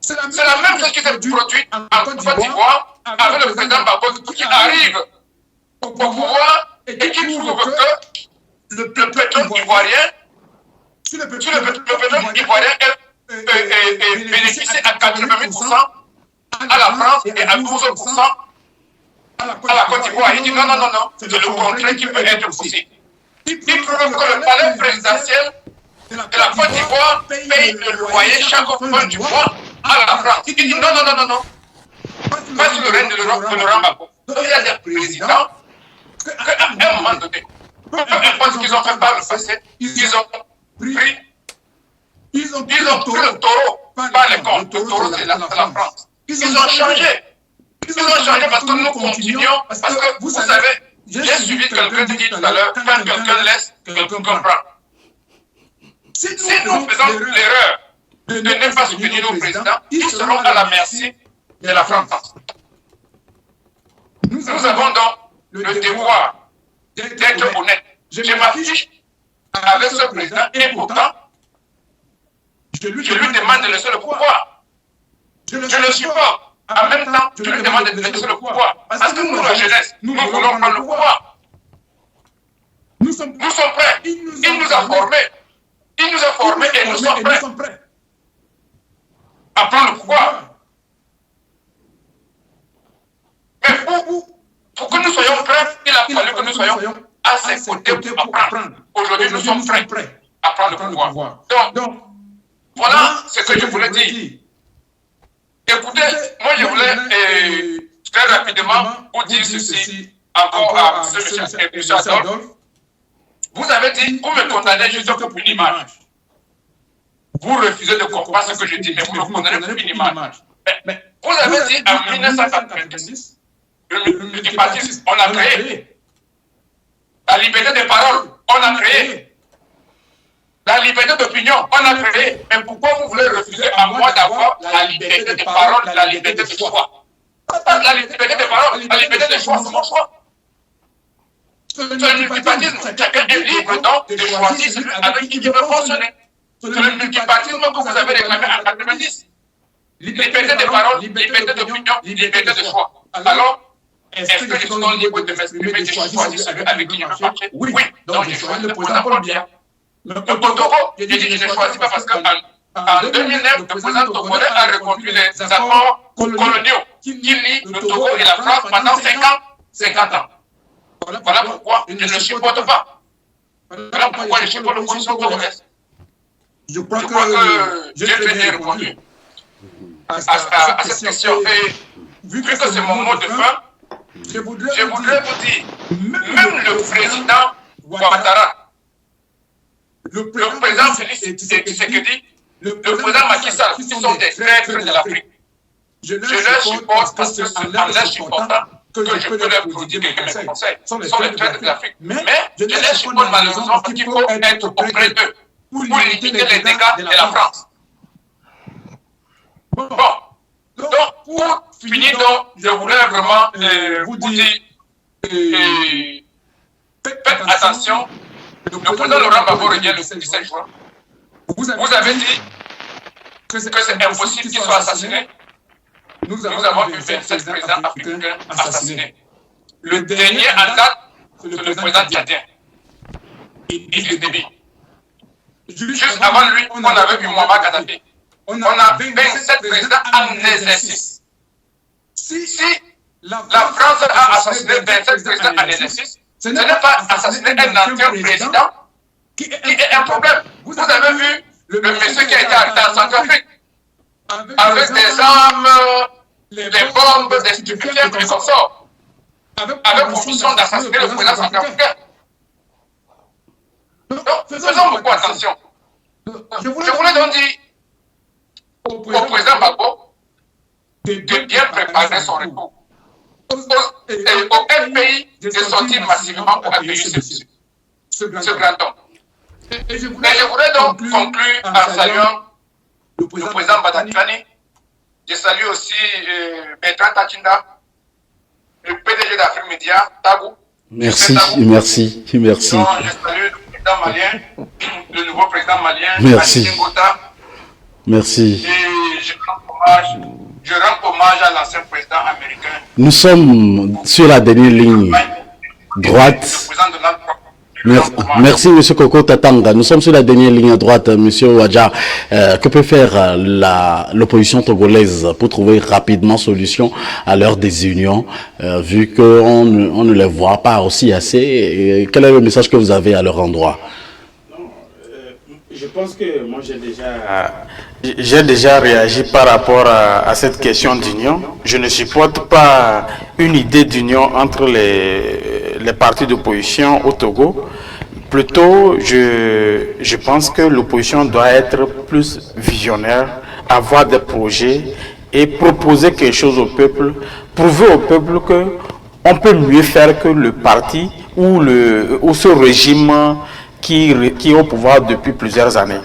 C'est la même chose qui s'est produite en Côte d'Ivoire avec le président Gbagbo qui arrive au pouvoir et qui trouve que le pétrole ivoirien, bénéficie à 80% à la France et à 12% à la Côte d'Ivoire. Il dit non, c'est le contraire qui peut être possible. Il trouve que le palais présidentiel de la Côte d'Ivoire paye le loyer chaque fin du mois à la France. Il dit non, pas sur le règne de Laurent Gbagbo. Donc il y a des présidents qu'à un moment donné, peu importe ce qu'ils ont fait par le passé, ils ont pris le taureau par les comptes. Le taureau, c'est la France. Ils ont changé. Ils ont changé parce que nous continuons. Parce que vous savez, j'ai suivi quelqu'un qui dit tout à l'heure, quand quelqu'un laisse, quelqu'un comprend. Si nous faisons l'erreur de ne pas soutenir nos présidents, ils seront à la merci de la France. Nous avons donc le devoir d'être honnête. Je m'affiche avec ce président et pourtant, je lui demande de laisser le pouvoir. Je le supporte. En même temps, je lui demande de laisser le pouvoir. Parce que nous, la jeunesse, nous voulons prendre le pouvoir. Nous sommes prêts. Il nous a formés. Il nous a formés et nous sommes prêts à prendre le pouvoir. Mais pour que nous soyons prêts, il a fallu que nous soyons à ses côtés pour apprendre. Aujourd'hui, nous sommes prêts à prendre le pouvoir. Donc, voilà ce que je voulais dire. Écoutez, moi je voulais très rapidement vous dire ceci encore à M. Adolphe. Vous avez dit, vous me condamnez juste pour une image. Vous refusez de comprendre ce que je dis, mais vous me condamnez pour une image. Mais vous avez dit en 1990, le multipartisme, on a créé. La liberté de parole, on a créé. La liberté d'opinion, on a créé. Mais pourquoi vous voulez refuser à moi d'avoir la liberté de parole, la liberté de choix? La liberté de parole, la liberté de choix, c'est mon choix. Le multipartisme, chacun est libre donc de choisir celui avec qui il veut fonctionner. C'est le multipartisme que vous avez réclamé en 90. Liberté de parole, liberté d'opinion, liberté de choix. Alors, est-ce que je suis libre de m'exprimer, de choisir celui avec qui je veux marcher? Oui. Donc je choisis le président Paul Biya. Le Togo, je dis que je ne choisis pas parce qu'en 2009, le président togolais a reconduit les accords coloniaux qui lient le Togo et la France pendant 50 ans. Voilà pourquoi je ne supporte pas. Voilà pourquoi je supporte le constitution congolaise. Je crois que j'ai bien répondu à cette question. Et vu que c'est mon mot de fin, je voudrais vous dire, même le président Ouattara, le président Félix Tshisekedi, le président Macky Sall, qui sont des traîtres de l'Afrique. Je les supporte parce que c'est en les supportant que je peux leur prodiguer mes conseils. Ce sont les traîtres de l'Afrique. Mais je les supporte malheureusement parce qu'il faut être auprès d'eux pour limiter les dégâts de la France. Bon, donc pour finir, je voulais vraiment vous dire, faites attention. Le président Laurent Gbagbo revient le 17 juin. Vous avez dit que c'est impossible qu'il soit assassiné. Nous avons vu 27 présidents africains assassinés. Le dernier en date, c'est le président tchadien, Idriss Déby. Juste avant lui, on avait vu Muammar Kadhafi. On a 27 présidents en exercice. Si la France a assassiné 27 présidents en exercice, ce n'est pas assassiner un ancien président qui est un problème. Vous avez vu le monsieur qui a été arrêté en Centrafrique avec des armes, des bombes, des stupéfiants et consorts, avec pour mission d'assassiner le président centrafricain. Donc, faisons beaucoup attention. Je voulais donc dire au président Gbagbo de bien préparer son retour. Aucun pays de sortir massivement pour accueillir ce grand homme. Et je voudrais donc conclure en saluant le président Badakani. Je salue aussi Bertrand Tachinda, le PDG d'Afrique Média, Tabou. Merci. Donc, je salue le président malien, le nouveau président malien, Merci. Ngota. Merci. Et je rends hommage à l'ancien président américain. Nous sommes sur la dernière ligne droite. Merci, M. Koko Tatanga. Nous sommes sur la dernière ligne droite, M. Ouadja. Que peut faire l'opposition togolaise pour trouver rapidement solution à leur désunion, vu qu'on ne les voit pas aussi assez? Et quel est le message que vous avez à leur endroit? Je pense que moi j'ai déjà réagi par rapport à cette question d'union. Je ne supporte pas une idée d'union entre les partis d'opposition au Togo. Plutôt, je pense que l'opposition doit être plus visionnaire, avoir des projets et proposer quelque chose au peuple, prouver au peuple qu'on peut mieux faire que le parti ou ce régime qui est au pouvoir depuis plusieurs années.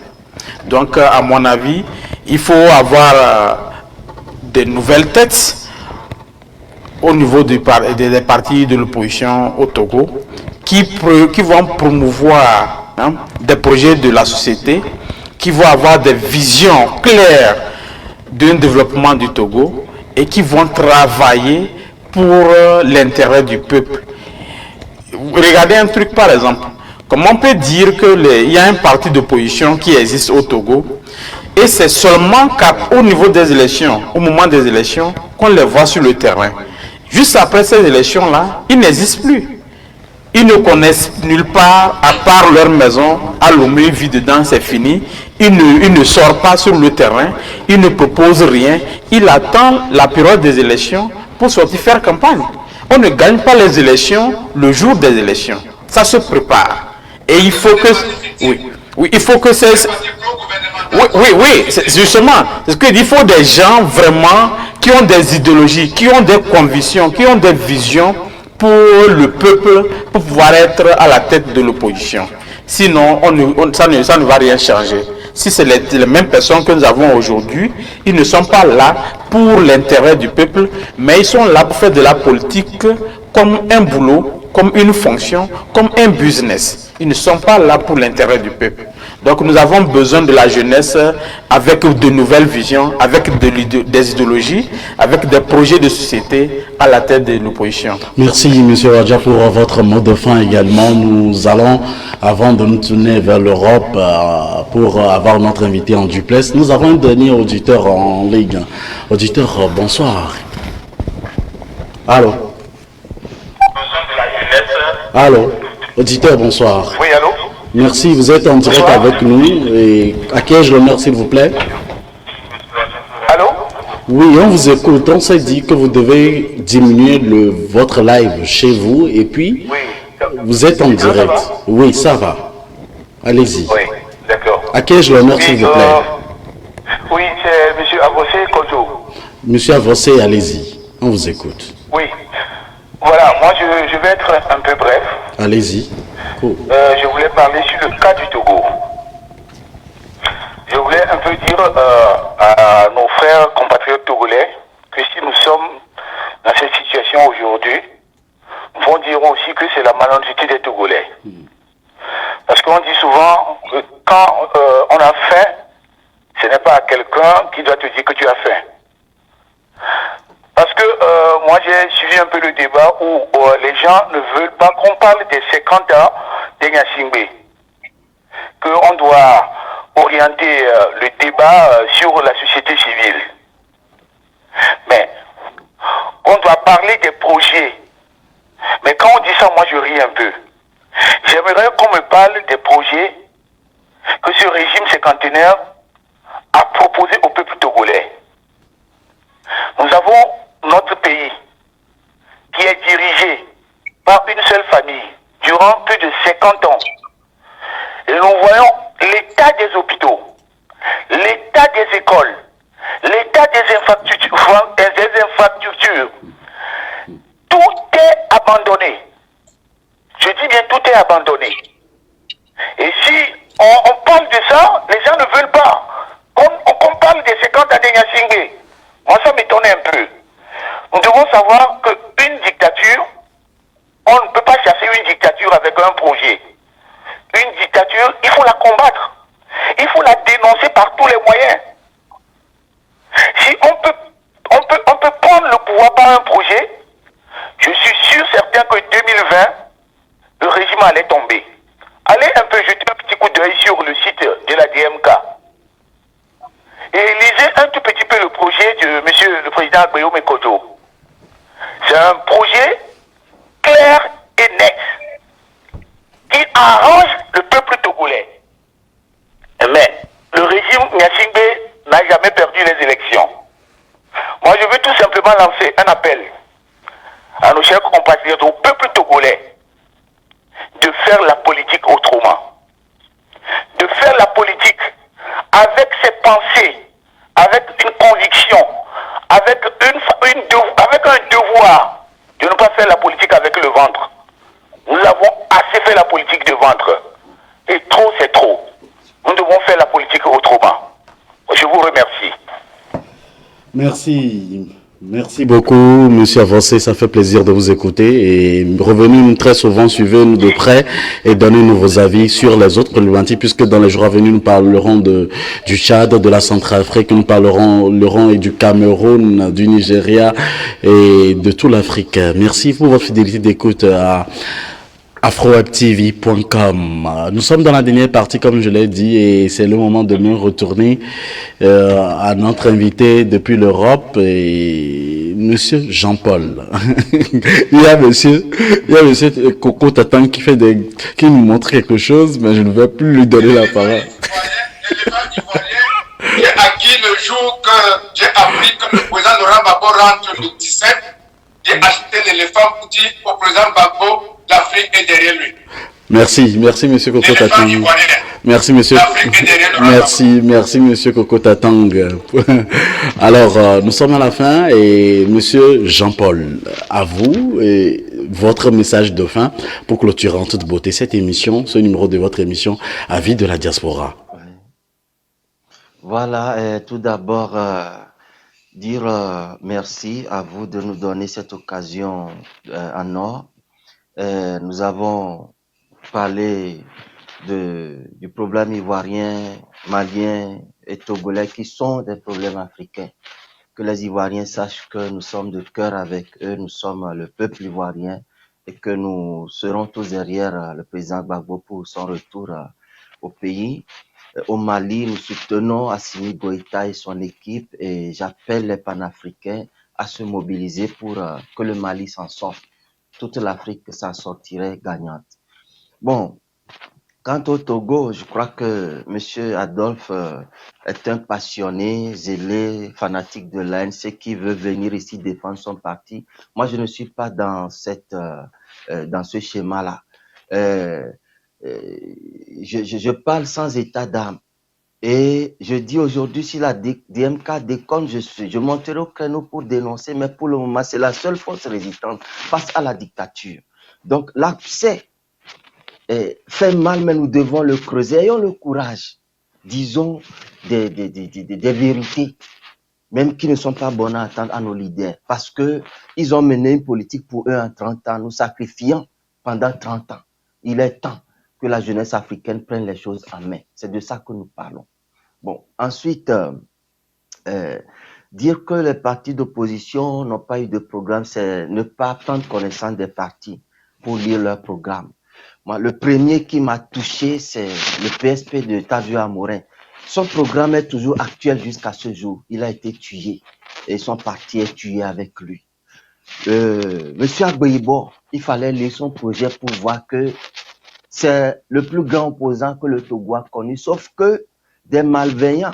Donc, à mon avis, il faut avoir de nouvelles têtes au niveau des partis de l'opposition au Togo qui vont promouvoir des projets de la société, qui vont avoir des visions claires d'un développement du Togo et qui vont travailler pour l'intérêt du peuple. Regardez un truc par exemple. Comment on peut dire qu'il y a un parti d'opposition qui existe au Togo et c'est seulement qu'au niveau des élections, au moment des élections, qu'on les voit sur le terrain. Juste après ces élections-là, ils n'existent plus. Ils ne connaissent nulle part, à part leur maison, à Lomé, ils vivent dedans, c'est fini. Ils ne sortent pas sur le terrain, ils ne proposent rien. Ils attendent la période des élections pour sortir faire campagne. On ne gagne pas les élections le jour des élections. Ça se prépare. Et il faut que... Oui, il faut que c'est... Oui, justement. Parce qu'il faut des gens vraiment qui ont des idéologies, qui ont des convictions, qui ont des visions pour le peuple, pour pouvoir être à la tête de l'opposition. Sinon, ça ne va rien changer. Si c'est les mêmes personnes que nous avons aujourd'hui, ils ne sont pas là pour l'intérêt du peuple, mais ils sont là pour faire de la politique comme un boulot, comme une fonction, comme un business. Ils ne sont pas là pour l'intérêt du peuple. Donc nous avons besoin de la jeunesse avec de nouvelles visions, avec des idéologies, avec des projets de société à la tête de l'opposition. Merci M. Radja pour votre mot de fin également. Nous allons, avant de nous tourner vers l'Europe pour avoir notre invité en duplex, nous avons un dernier auditeur en ligne. Auditeur, bonsoir. Allô? Allô? Auditeur, bonsoir. Oui, allô? Merci, vous êtes en direct avec nous. Et à qui ai-je l'honneur, s'il vous plaît? Allô? Oui, on vous écoute. On s'est dit que vous devez diminuer votre live chez vous et puis vous êtes en direct. Oui, ça va. Allez-y. Oui, d'accord. À qui ai-je l'honneur, s'il vous plaît? Oui, c'est M. Avossé Koto. Monsieur Avossé, allez-y. On vous écoute. Oui. Voilà, moi je vais être un peu bref. Allez-y. Cool. Je voulais parler sur le cas du Togo. Je voulais un peu dire à nos frères compatriotes togolais que si nous sommes dans cette situation aujourd'hui, nous vont dire aussi que c'est la malhonnêteté des Togolais. Parce qu'on dit souvent que quand on a faim, ce n'est pas à quelqu'un qui doit te dire que tu as faim. Parce que moi j'ai suivi un peu le débat où les gens ne veulent pas qu'on parle des 50 ans d'Enyasingbe. Qu'on doit orienter le débat sur la société civile. Mais on doit parler des projets. Mais quand on dit ça, moi je ris un peu. J'aimerais qu'on me parle des projets que ce régime cinquantenaire a proposé au peuple togolais. Nous avons notre pays qui est dirigé par une seule famille durant plus de 50 ans. Et nous voyons l'état des hôpitaux, l'état des écoles, l'état des infrastructures. Tout est abandonné. Je dis bien tout est abandonné. Et si on parle de ça, les gens ne veulent pas. On parle des 50 ans d'Enyasingbe. Moi, ça m'étonne un peu. Nous devons savoir qu'une dictature, on ne peut pas chasser une dictature avec un projet. Une dictature, il faut la combattre. Il faut la dénoncer par tous les moyens. Si on peut prendre le pouvoir par un projet, je suis sûr certain que 2020, le régime allait tomber. Allez un peu jeter un petit coup d'œil sur le site de la DMK. Et lisez un tout petit peu le projet de monsieur le président Guillaume Koto. C'est un projet clair et net qui arrange le peuple togolais. Mais le régime Nyasingbe n'a jamais perdu les élections. Moi, je veux tout simplement lancer un appel à nos chers compatriotes, au peuple togolais, de faire la politique autrement. De faire la politique avec ses pensées, avec une conviction, avec un devoir de ne pas faire la politique avec le ventre. Nous avons assez fait la politique de ventre. Et trop, c'est trop. Nous devons faire la politique autrement. Je vous remercie. Merci. Merci beaucoup, Monsieur Avancé. Ça fait plaisir de vous écouter et revenez-nous très souvent, suivez-nous de près et donnez-nous vos avis sur les autres problématiques, puisque dans les jours à venir, nous parlerons du Tchad, de la Centrafrique, nous parlerons et du Cameroun, du Nigeria et de toute l'Afrique. Merci pour votre fidélité d'écoute à afrowebtv.com. Nous sommes dans la dernière partie, comme je l'ai dit, et c'est le moment de nous retourner à notre invité depuis l'Europe, et Monsieur Jean-Paul. il y a Monsieur Coco Tatang qui nous montre quelque chose, mais je ne vais plus lui donner la parole. À qui le jour que j'ai appris que le président Laurent Gbagbo rentre le 17, j'ai acheté l'éléphant pour dire au président Gbagbo, l'Afrique est derrière lui. Merci, Monsieur Coco Tatang. Merci, Monsieur. Merci, Monsieur Coco Tatang. Alors, nous sommes à la fin et Monsieur Jean-Paul, à vous et votre message de fin pour clôturer en toute beauté cette émission, ce numéro de votre émission Avis de la diaspora. Voilà, tout d'abord, dire merci à vous de nous donner cette occasion en or. Nous avons parlé du problème ivoirien, malien et togolais qui sont des problèmes africains. Que les Ivoiriens sachent que nous sommes de cœur avec eux, nous sommes le peuple ivoirien et que nous serons tous derrière le président Gbagbo pour son retour au pays. Au Mali, nous soutenons Assimi Goïta et son équipe et j'appelle les panafricains à se mobiliser pour que le Mali s'en sorte. Toute l'Afrique s'en sortirait gagnante. Bon, quant au Togo, je crois que M. Adolphe est un passionné, zélé, fanatique de l'ANC qui veut venir ici défendre son parti. Moi, je ne suis pas dans dans ce schéma-là. Je parle sans état d'âme. Et je dis aujourd'hui, si la DMK déconne, je monterai au créneau pour dénoncer, mais pour le moment, c'est la seule force résistante face à la dictature. Donc, l'accès fait mal, mais nous devons le creuser. Ayons le courage, disons des vérités, même qui ne sont pas bonnes à attendre à nos leaders, parce que ils ont mené une politique pour eux en 30 ans, nous sacrifiant pendant 30 ans. Il est temps que la jeunesse africaine prenne les choses en main. C'est de ça que nous parlons. Bon, ensuite, dire que les partis d'opposition n'ont pas eu de programme, c'est ne pas prendre connaissance des partis pour lire leur programme. Moi, le premier qui m'a touché, c'est le PSP de Tavio Amorin. Son programme est toujours actuel jusqu'à ce jour. Il a été tué et son parti est tué avec lui. Monsieur Agboibo, il fallait lire son projet pour voir que c'est le plus grand opposant que le Togo a connu, sauf que des malveillants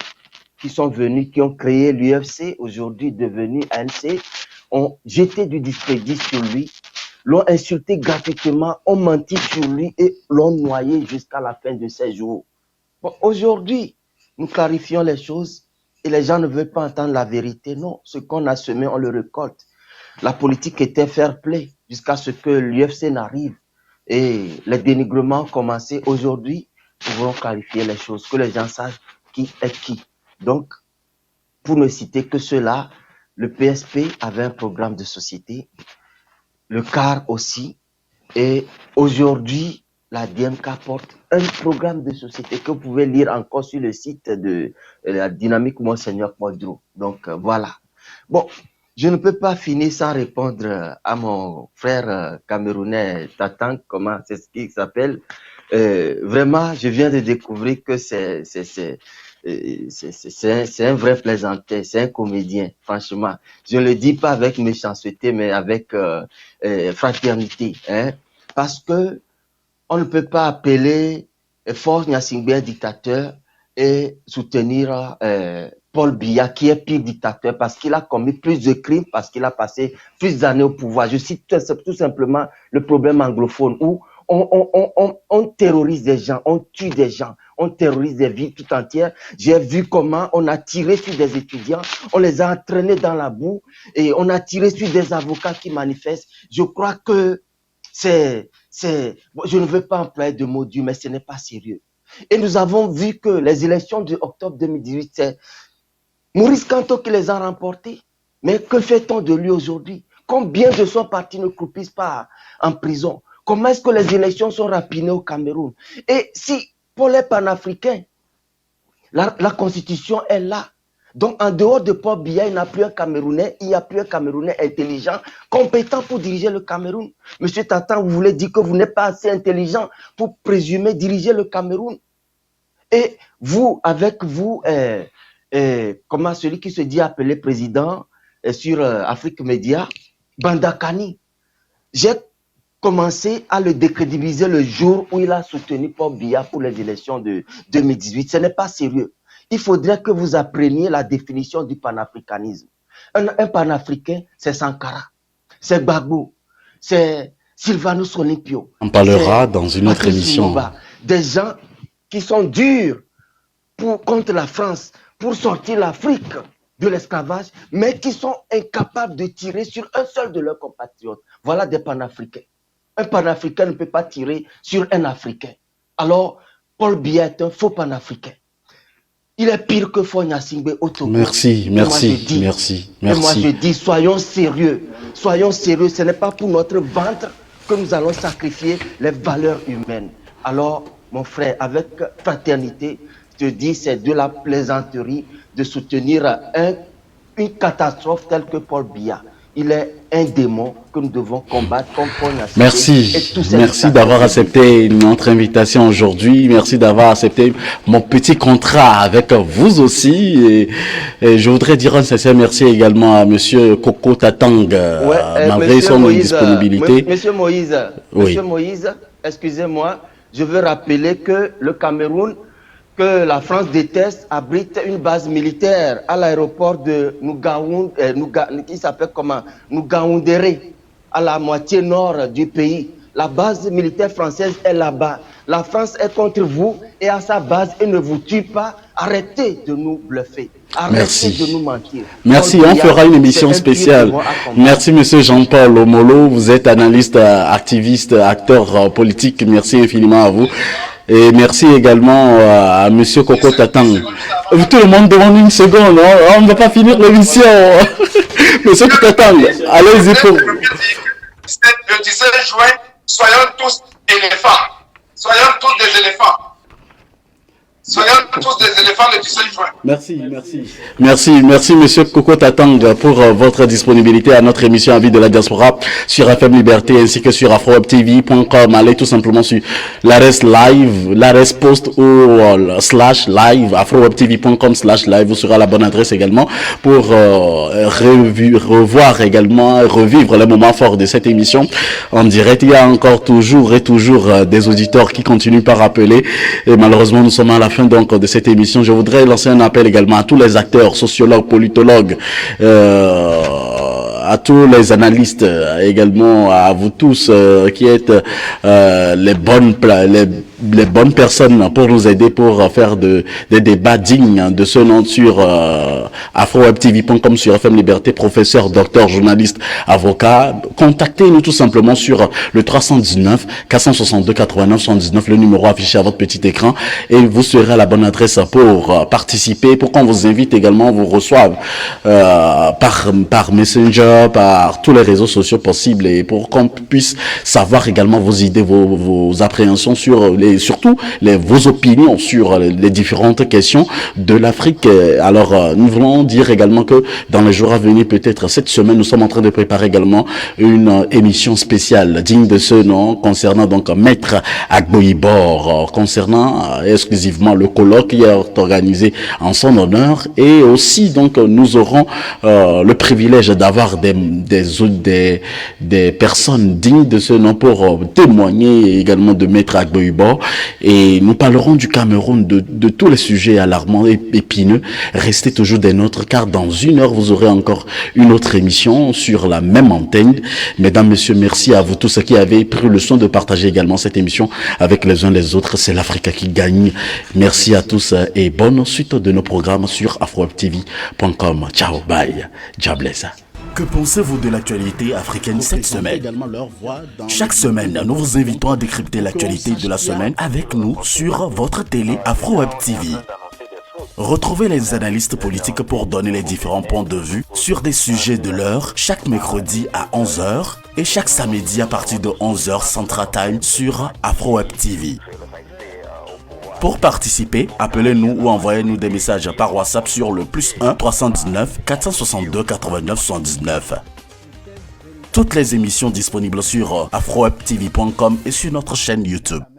qui sont venus, qui ont créé l'UFC, aujourd'hui devenu ANC, ont jeté du discrédit sur lui, l'ont insulté gratuitement, ont menti sur lui et l'ont noyé jusqu'à la fin de ses jours. Bon, aujourd'hui, nous clarifions les choses et les gens ne veulent pas entendre la vérité. Non, ce qu'on a semé, on le récolte. La politique était fair play jusqu'à ce que l'UFC n'arrive. Et les dénigrements ont commencé aujourd'hui. Nous voulons clarifier les choses, que les gens sachent qui est qui. Donc, pour ne citer que cela, le PSP avait un programme de société, le CAR aussi, et aujourd'hui, la DMK porte un programme de société que vous pouvez lire encore sur le site de la Dynamique Monseigneur Modro. Donc, voilà. Bon, je ne peux pas finir sans répondre à mon frère camerounais Tatang, comment c'est ce qu'il s'appelle. Vraiment, je viens de découvrir que c'est un vrai plaisantin, c'est un comédien, franchement. Je ne le dis pas avec méchanceté, mais avec fraternité, hein, parce que on ne peut pas appeler Faure Gnassingbé dictateur et soutenir Paul Biya, qui est pire dictateur parce qu'il a commis plus de crimes, parce qu'il a passé plus d'années au pouvoir. Je cite tout simplement le problème anglophone où on terrorise des gens, on tue des gens, on terrorise des villes tout entières. J'ai vu comment on a tiré sur des étudiants, on les a entraînés dans la boue et on a tiré sur des avocats qui manifestent. Je crois que je ne veux pas employer de mots durs, mais ce n'est pas sérieux. Et nous avons vu que les élections de octobre 2018, c'est Maurice Kamto qui les a remportées. Mais que fait-on de lui aujourd'hui? Combien de son parti ne croupissent pas en prison? Comment est-ce que les élections sont rapinées au Cameroun? Et si, pour les panafricains, la constitution est là. Donc, en dehors de Paul Biya, il n'y a plus un Camerounais, il n'y a plus un Camerounais intelligent, compétent pour diriger le Cameroun. Monsieur Tatan, vous voulez dire que vous n'êtes pas assez intelligent pour présumer diriger le Cameroun? Et vous, avec vous, comment celui qui se dit appelé président sur Afrique Média, Bandakani, j'ai commencé à le décrédibiliser le jour où il a soutenu Paul Biya pour les élections de 2018. Ce n'est pas sérieux. Il faudrait que vous appreniez la définition du panafricanisme. Un panafricain, c'est Sankara, c'est Gbagbo, c'est Sylvanus Olympio. On parlera dans une autre émission. Des gens qui sont durs contre la France, pour sortir l'Afrique de l'esclavage, mais qui sont incapables de tirer sur un seul de leurs compatriotes. Voilà des panafricains. Un panafricain ne peut pas tirer sur un Africain. Alors, Paul Biya est un faux panafricain. Il est pire que Fonya Singbe au Togo. Merci. Et moi je dis, soyons sérieux. Soyons sérieux. Ce n'est pas pour notre ventre que nous allons sacrifier les valeurs humaines. Alors, mon frère, avec fraternité, je te dis, c'est de la plaisanterie de soutenir une catastrophe telle que Paul Biya. Il est un démon que nous devons combattre comme Fonya Singbe. Merci d'avoir accepté notre invitation aujourd'hui. Merci d'avoir accepté mon petit contrat avec vous aussi. Et je voudrais dire un sincère merci également à Monsieur Koko Tatang, malgré son indisponibilité. Monsieur Moïse, excusez-moi, je veux rappeler que le Cameroun, que la France déteste, abrite une base militaire à l'aéroport de qui s'appelle comment? Nougaoundéré, à la moitié nord du pays. La base militaire française est là-bas. La France est contre vous et à sa base, elle ne vous tue pas. Arrêtez de nous bluffer. Arrêtez de nous mentir. Merci, on fera une émission spéciale. Merci, monsieur Jean-Paul Omolo. Vous êtes analyste, activiste, acteur politique. Merci infiniment à vous. Et merci également à monsieur Koko Tatang. Tout le monde demande une seconde, on ne va pas finir l'émission. Monsieur Koko Tatang, allez-y pour... Le 17 juin, soyons tous éléphants. Soyons tous des éléphants. Soyons tous des éléphants le 17 juin. Merci, monsieur Koko Tatang, pour votre disponibilité à notre émission Avis de la Diaspora sur FM Liberté ainsi que sur afrowebtv.com. Allez tout simplement sur l'ARES Live, l'ARES Post ou /live, afrowebtv.com/live. Vous serez à la bonne adresse également pour revoir également, revivre les moments forts de cette émission en direct. Il y a encore toujours des auditeurs qui continuent par appeler et malheureusement nous sommes à la fin donc de cette émission. Je voudrais lancer un appel également à tous les acteurs, sociologues, politologues, à tous les analystes, également à vous tous qui êtes les bonnes personnes pour nous aider pour faire des débats dignes de ce nom sur afrowebtv.com, sur FM Liberté, professeur, docteur, journaliste, avocat. Contactez-nous tout simplement sur le 319 462 89 79, le numéro affiché à votre petit écran, et vous serez à la bonne adresse pour participer, pour qu'on vous invite également, on vous reçoive par Messenger, par tous les réseaux sociaux possibles, et pour qu'on puisse savoir également vos idées, vos appréhensions sur surtout vos opinions sur les différentes questions de l'Afrique. Alors, nous voulons dire également que dans les jours à venir, peut-être cette semaine, nous sommes en train de préparer également une émission spéciale digne de ce nom concernant donc Maître Agbo-Ibor, concernant exclusivement le colloque qui est organisé en son honneur, et aussi donc nous aurons le privilège d'avoir des personnes dignes de ce nom pour témoigner également de Maître Agbo-Ibor. Et nous parlerons du Cameroun, de tous les sujets alarmants et épineux. Restez toujours des nôtres, car dans une heure, vous aurez encore une autre émission sur la même antenne. Mesdames, messieurs, merci à vous tous qui avez pris le soin de partager également cette émission avec les uns les autres. C'est l'Afrique qui gagne. Merci à tous et bonne suite de nos programmes sur afrowebtv.com. Ciao, bye. Diablesa. Que pensez-vous de l'actualité africaine cette semaine? Chaque semaine, nous vous invitons à décrypter l'actualité de la semaine avec nous sur votre télé Afro Web TV. Retrouvez les analystes politiques pour donner les différents points de vue sur sur des sujets de l'heure chaque mercredi à 11h et chaque samedi à partir de 11h Central Time sur AfroWeb TV. Pour participer, appelez-nous ou envoyez-nous des messages par WhatsApp sur le +1 319 462 89 79. Toutes les émissions disponibles sur afrowebtv.com et sur notre chaîne YouTube.